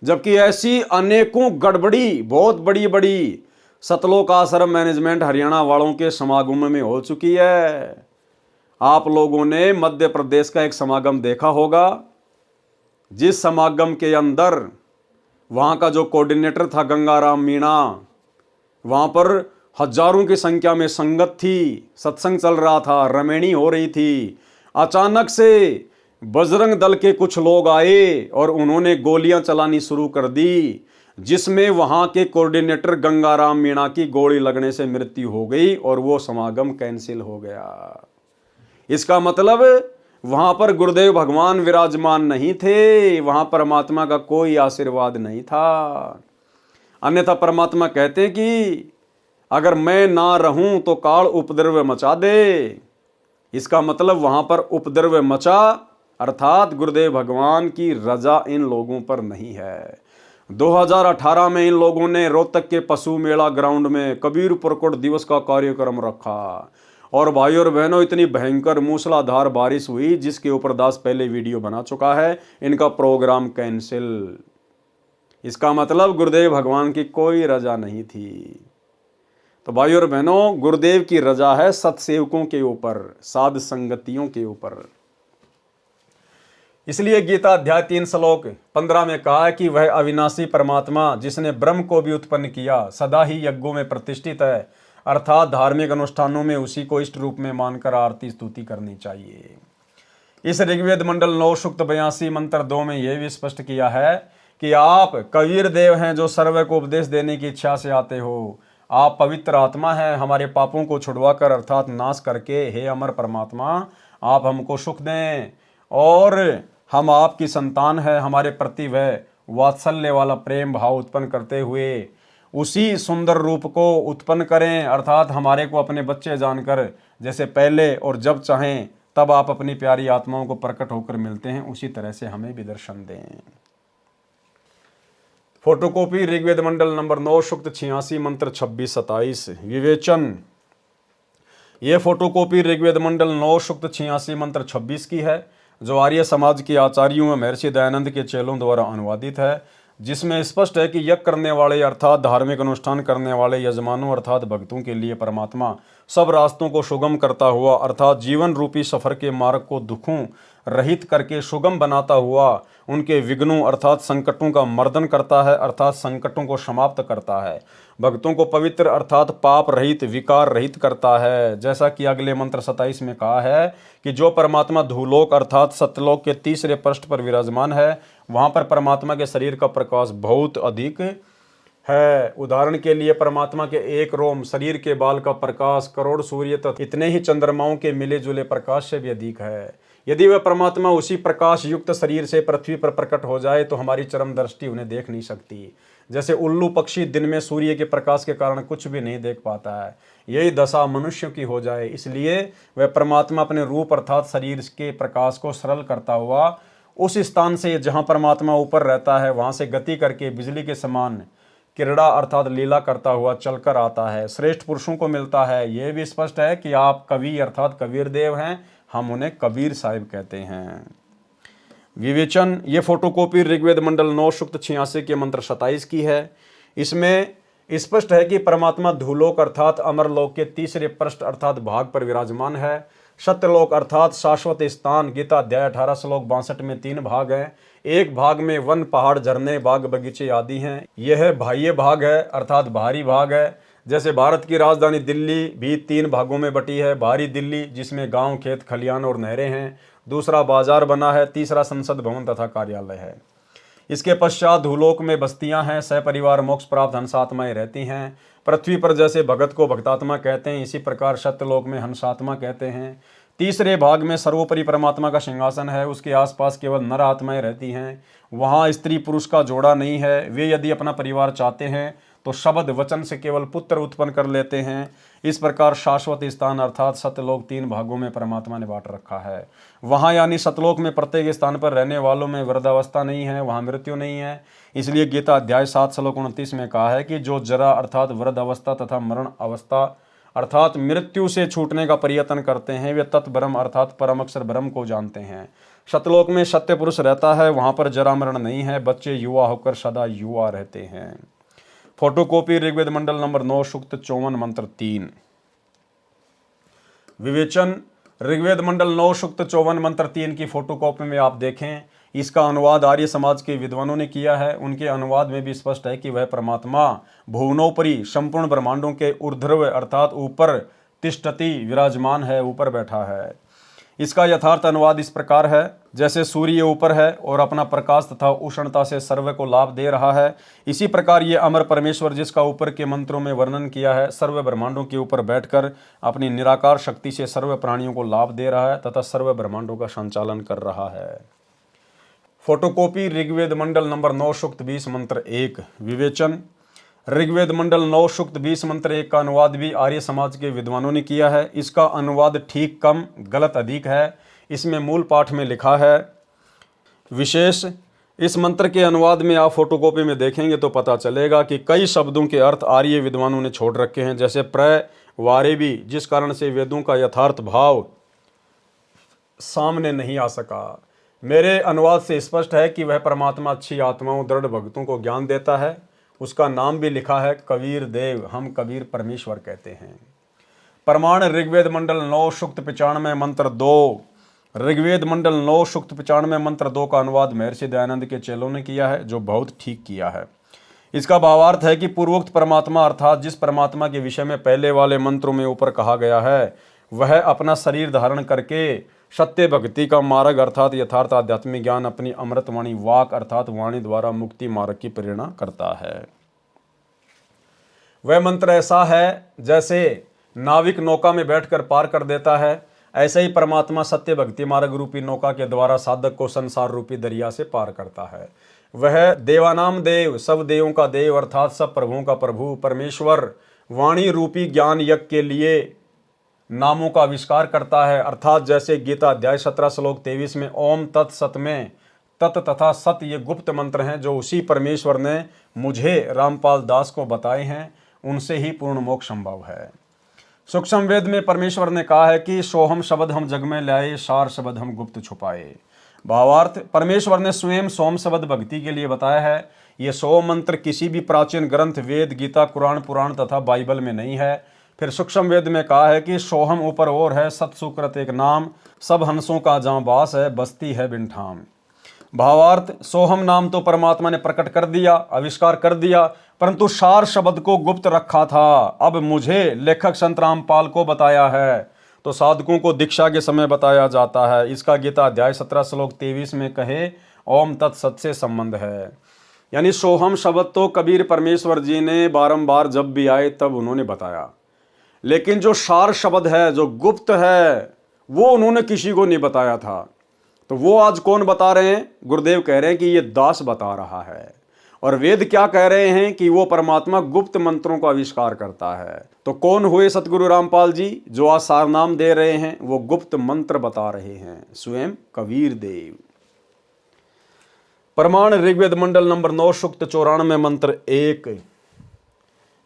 जबकि ऐसी अनेकों गड़बड़ी बहुत बड़ी बड़ी सतलोक आश्रम मैनेजमेंट हरियाणा वालों के समागम में हो चुकी है। आप लोगों ने मध्य प्रदेश का एक समागम देखा होगा, जिस समागम के अंदर वहां का जो कोऑर्डिनेटर था गंगाराम मीणा, वहां पर हजारों की संख्या में संगत थी, सत्संग चल रहा था, रमेणी हो रही थी। अचानक से बजरंग दल के कुछ लोग आए और उन्होंने गोलियां चलानी शुरू कर दी, जिसमें वहां के कोऑर्डिनेटर गंगाराम मीणा की गोली लगने से मृत्यु हो गई और वो समागम कैंसिल हो गया। इसका मतलब वहां पर गुरुदेव भगवान विराजमान नहीं थे, वहां परमात्मा का कोई आशीर्वाद नहीं था। अन्यथा परमात्मा कहते हैं कि अगर मैं ना रहूं तो काल उपद्रव मचा दे। इसका मतलब वहां पर उपद्रव मचा, अर्थात गुरुदेव भगवान की रजा इन लोगों पर नहीं है। 2018 में इन लोगों ने रोहतक के पशु मेला ग्राउंड में कबीर प्रकट दिवस का कार्यक्रम रखा, और भाई और बहनों, इतनी भयंकर मूसलाधार बारिश हुई जिसके ऊपर दास पहले वीडियो बना चुका है। इनका प्रोग्राम कैंसिल। इसका मतलब गुरुदेव भगवान की कोई रजा नहीं थी। तो भाई और बहनों, गुरुदेव की रजा है सत्सेवकों के ऊपर, साध संगतियों के ऊपर। इसलिए गीता अध्याय 3 श्लोक 15 में कहा है कि वह अविनाशी परमात्मा जिसने ब्रह्म को भी उत्पन्न किया सदा ही यज्ञों में प्रतिष्ठित है, अर्थात धार्मिक अनुष्ठानों में उसी को इष्ट रूप में मानकर आरती स्तुति करनी चाहिए। इस ऋग्वेद मंडल 9 सूक्त 82 मंत्र 2 में यह भी स्पष्ट किया है कि आप कबीर देव हैं जो सर्व को उपदेश देने की इच्छा से आते हो। आप पवित्र आत्मा हैं, हमारे पापों को छुड़वाकर अर्थात नाश करके हे अमर परमात्मा आप हमको सुख दें, और हम आपकी संतान है, हमारे प्रति वह वात्सल्य वाला प्रेम भाव उत्पन्न करते हुए उसी सुंदर रूप को उत्पन्न करें, अर्थात हमारे को अपने बच्चे जानकर जैसे पहले और जब चाहें तब आप अपनी प्यारी आत्माओं को प्रकट होकर मिलते हैं, उसी तरह से हमें भी दर्शन दें। फोटोकॉपी ऋग्वेद मंडल नंबर 9 सूक्त 86 मंत्र 26-27 विवेचन। यह फोटोकॉपी ऋग्वेद मंडल 9 सूक्त 86 मंत्र 26 की है। जो आर्य समाज के आचार्यों व महर्षि दयानंद के चेलों द्वारा अनुवादित है, जिसमें स्पष्ट है कि यज्ञ करने वाले अर्थात धार्मिक अनुष्ठान करने वाले यजमानों अर्थात भक्तों के लिए परमात्मा सब रास्तों को सुगम करता हुआ अर्थात जीवन रूपी सफर के मार्ग को दुखों रहित करके सुगम बनाता हुआ उनके विघ्नों अर्थात संकटों का मर्दन करता है अर्थात संकटों को समाप्त करता है, भक्तों को पवित्र अर्थात पाप रहित विकार रहित करता है। जैसा कि अगले मंत्र 27 में कहा है कि जो परमात्मा धूलोक अर्थात सत्यलोक के तीसरे पृष्ठ पर विराजमान है, वहाँ पर परमात्मा के शरीर का प्रकाश बहुत अधिक है। उदाहरण के लिए परमात्मा के एक रोम शरीर के बाल का प्रकाश करोड़ सूर्य तथा इतने ही चंद्रमाओं के मिले जुले प्रकाश से भी अधिक है। यदि वह परमात्मा उसी प्रकाश युक्त शरीर से पृथ्वी पर प्रकट हो जाए तो हमारी चरम दृष्टि उन्हें देख नहीं सकती। जैसे उल्लू पक्षी दिन में सूर्य के प्रकाश के कारण कुछ भी नहीं देख पाता है, यही दशा मनुष्यों की हो जाए। इसलिए वह परमात्मा अपने रूप अर्थात शरीर के प्रकाश को सरल करता हुआ उस स्थान से जहाँ परमात्मा ऊपर रहता है वहाँ से गति करके बिजली के समान क्रीड़ा अर्थात लीला करता हुआ चलकर आता है, श्रेष्ठ पुरुषों को मिलता है। यह भी स्पष्ट है कि आप कवि अर्थात कबीर देव हैं, हम उन्हें कबीर साहिब कहते हैं। विवेचन, ये फोटोकॉपी ऋग्वेद मंडल 9 सूक्त 86 के मंत्र 27 की है। इसमें स्पष्ट है कि परमात्मा धूलोक अर्थात अमरलोक के तीसरे पृष्ठ अर्थात भाग पर विराजमान है। सत्यलोक अर्थात शाश्वत स्थान गीता अध्याय 18 श्लोक 62 में 3 भाग हैं। एक भाग में वन पहाड़ झरने बाग बगीचे आदि हैं। यह बाह्य भाग है अर्थात बाहरी भाग है। जैसे भारत की राजधानी दिल्ली भी 3 भागों में बटी है। बाहरी दिल्ली जिसमें गांव खेत खलियान और नहरें हैं, दूसरा बाजार बना है, तीसरा संसद भवन तथा कार्यालय है। इसके पश्चात धूलोक में बस्तियां हैं, सहपरिवार मोक्ष प्राप्त हंसात्माएं रहती हैं। पृथ्वी पर जैसे भगत को भक्तात्मा कहते हैं, इसी प्रकार सत्यलोक में हंसात्मा कहते हैं। तीसरे भाग में सर्वोपरि परमात्मा का सिंहासन है, उसके आसपास केवल नर आत्माएं रहती हैं। वहाँ स्त्री पुरुष का जोड़ा नहीं है। वे यदि अपना परिवार चाहते हैं तो शब्द वचन से केवल पुत्र उत्पन्न कर लेते हैं। इस प्रकार शाश्वत स्थान अर्थात सत्यलोक 3 भागों में परमात्मा ने बांट रखा है। वहाँ यानी सतलोक में प्रत्येक स्थान पर रहने वालों में वृद्धावस्था नहीं है, वहाँ मृत्यु नहीं है। इसलिए गीता अध्याय 7 श्लोक 29 में कहा है कि जो जरा अर्थात वृद्ध अवस्था तथा मरण अवस्था अर्थात मृत्यु से छूटने का प्रयत्न करते हैं, वे तत्ब्रह्म अर्थात परम अक्षर ब्रह्म को जानते हैं। सतलोक में सत्य पुरुष रहता है, वहाँ पर जरा मरण नहीं है, बच्चे युवा होकर सदा युवा रहते हैं। फोटोकॉपी ऋग्वेद मंडल नंबर 9 सूक्त 54 मंत्र 3। विवेचन, ऋग्वेद मंडल 9 सूक्त 54 मंत्र 3 की फोटोकॉपी में आप देखें, इसका अनुवाद आर्य समाज के विद्वानों ने किया है। उनके अनुवाद में भी स्पष्ट है कि वह परमात्मा भुवनोपरि संपूर्ण ब्रह्मांडों के ऊर्ध्व अर्थात ऊपर तिष्ठति विराजमान है, ऊपर बैठा है। इसका यथार्थ अनुवाद इस प्रकार है, जैसे सूर्य ऊपर है और अपना प्रकाश तथा उष्णता से सर्व को लाभ दे रहा है, इसी प्रकार ये अमर परमेश्वर जिसका ऊपर के मंत्रों में वर्णन किया है, सर्व ब्रह्मांडों के ऊपर बैठकर अपनी निराकार शक्ति से सर्व प्राणियों को लाभ दे रहा है तथा सर्व ब्रह्मांडों का संचालन कर रहा है। फोटोकॉपी ऋग्वेद मंडल नंबर 9 सूक्त 20 मंत्र 1। विवेचन, ऋग्वेद मंडल 9 सूक्त 20 मंत्र 1 का अनुवाद भी आर्य समाज के विद्वानों ने किया है। इसका अनुवाद ठीक कम गलत अधिक है। इसमें मूल पाठ में लिखा है विशेष। इस मंत्र के अनुवाद में आप फोटोकॉपी में देखेंगे तो पता चलेगा कि कई शब्दों के अर्थ आर्य विद्वानों ने छोड़ रखे हैं, जैसे प्रय वारे भी, जिस कारण से वेदों का यथार्थ भाव सामने नहीं आ सका। मेरे अनुवाद से स्पष्ट है कि वह परमात्मा अच्छी आत्माओं दृढ़ भक्तों को ज्ञान देता है। उसका नाम भी लिखा है कबीर देव, हम कबीर परमेश्वर कहते हैं। प्रमाण ऋग्वेद मंडल 9 सूक्त 95 मंत्र 2। ऋग्वेद मंडल 9 सूक्त 95 मंत्र 2 का अनुवाद महर्षि दयानंद के चेलों ने किया है, जो बहुत ठीक किया है। इसका भावार्थ है कि पूर्वोक्त परमात्मा अर्थात जिस परमात्मा के विषय में पहले वाले मंत्रों में ऊपर कहा गया है, वह अपना शरीर धारण करके सत्य भक्ति का मार्ग अर्थात यथार्थ आध्यात्मिक ज्ञान अपनी अमृतवाणी वाक अर्थात वाणी द्वारा मुक्ति मार्ग की प्रेरणा करता है। वह मंत्र ऐसा है जैसे नाविक नौका में बैठकर पार कर देता है, ऐसे ही परमात्मा सत्य भक्ति मार्ग रूपी नौका के द्वारा साधक को संसार रूपी दरिया से पार करता है। वह देवानाम देव, सब देवों का देव अर्थात सब प्रभुओं का प्रभु परमेश्वर वाणी रूपी ज्ञान यज्ञ के लिए नामों का आविष्कार करता है। अर्थात जैसे गीता अध्याय 17 श्लोक 23 में ओम तत्सत में तत् तथा सत ये गुप्त मंत्र हैं, जो उसी परमेश्वर ने मुझे रामपाल दास को बताए हैं, उनसे ही पूर्ण मोक्ष संभव है। सूक्ष्म वेद में परमेश्वर ने कहा है कि सोहम शब्द हम जग में लाए, सार शब्द हम गुप्त छुपाए। भावार्थ, परमेश्वर ने स्वयं सोम शब्द भक्ति के लिए बताया है। ये 100 मंत्र किसी भी प्राचीन ग्रंथ वेद, गीता, कुरान, पुराण तथा बाइबल में नहीं है। फिर सूक्ष्म वेद में कहा है कि सोहम ऊपर और है, सत सुकृत एक नाम, सब हंसों का जहाँ बास है, बस्ती है बिन ठाम। भावार्थ, सोहम नाम तो परमात्मा ने प्रकट कर दिया, आविष्कार कर दिया, परंतु सार शब्द को गुप्त रखा था। अब मुझे लेखक संत रामपाल को बताया है, तो साधकों को दीक्षा के समय बताया जाता है। इसका गीता अध्याय 17 श्लोक 23 में कहे ओम तत्सत से संबंध है। यानी सोहम शब्द तो कबीर परमेश्वर जी ने बारंबार जब भी आए तब उन्होंने बताया, लेकिन जो सार शब्द है, जो गुप्त है, वो उन्होंने किसी को नहीं बताया था। तो वो आज कौन बता रहे हैं? गुरुदेव कह रहे हैं कि ये दास बता रहा है। और वेद क्या कह रहे हैं कि वो परमात्मा गुप्त मंत्रों का आविष्कार करता है। तो कौन हुए सतगुरु रामपाल जी जो आज सारनाम दे रहे हैं? वो गुप्त मंत्र बता रहे हैं, स्वयं कबीर देव। प्रमाण ऋग्वेद मंडल नंबर 9 सूक्त 94 मंत्र 1।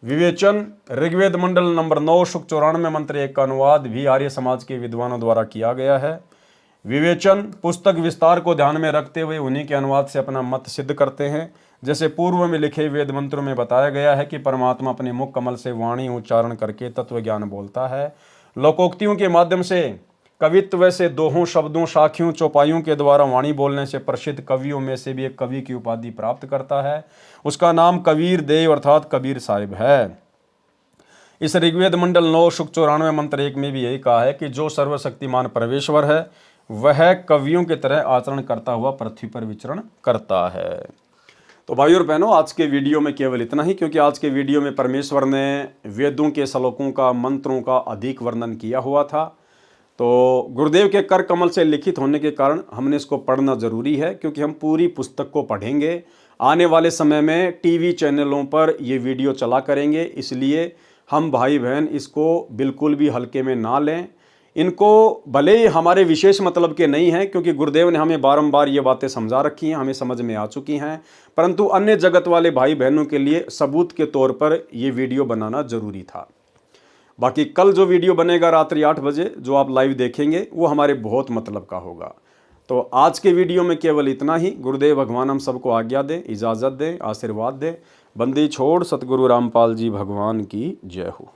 विवेचन ऋग्वेद मंडल नंबर 9 सूक्त 94 मंत्र 1 का अनुवाद भी आर्य समाज के विद्वानों द्वारा किया गया है। विवेचन पुस्तक विस्तार को ध्यान में रखते हुए उन्हीं के अनुवाद से अपना मत सिद्ध करते हैं। जैसे पूर्व में लिखे वेद मंत्रों में बताया गया है कि परमात्मा अपने मुख कमल से वाणी उच्चारण करके तत्व ज्ञान बोलता है। लोकोक्तियों के माध्यम से कवित्व से दोहों, शब्दों, साखियों, चौपाइयों के द्वारा वाणी बोलने से प्रसिद्ध कवियों में से भी एक कवि की उपाधि प्राप्त करता है। उसका नाम कबीर देव अर्थात कबीर साहिब है। इस ऋग्वेद मंडल 9 सूक्त 94 मंत्र 1 में भी यही कहा है कि जो सर्वशक्तिमान परमेश्वर है वह कवियों की तरह आचरण करता हुआ पृथ्वी पर विचरण करता है। तो भाई और बहनों, आज के वीडियो में केवल इतना ही, क्योंकि आज के वीडियो में परमेश्वर ने वेदों के श्लोकों का, मंत्रों का अधिक वर्णन किया हुआ था। तो गुरुदेव के कर कमल से लिखित होने के कारण हमने इसको पढ़ना जरूरी है, क्योंकि हम पूरी पुस्तक को पढ़ेंगे। आने वाले समय में टीवी चैनलों पर ये वीडियो चला करेंगे, इसलिए हम भाई बहन इसको बिल्कुल भी हल्के में ना लें। इनको भले ही हमारे विशेष मतलब के नहीं हैं, क्योंकि गुरुदेव ने हमें बारंबार ये बातें समझा रखी हैं, हमें समझ में आ चुकी हैं, परंतु अन्य जगत वाले भाई बहनों के लिए सबूत के तौर पर ये वीडियो बनाना जरूरी था। बाकी कल जो वीडियो बनेगा रात्रि 8 बजे जो आप लाइव देखेंगे वो हमारे बहुत मतलब का होगा। तो आज के वीडियो में केवल इतना ही। गुरुदेव भगवान हम सबको आज्ञा दें, इजाज़त दें, आशीर्वाद दें। बंदी छोड़ सतगुरु रामपाल जी भगवान की जय हो।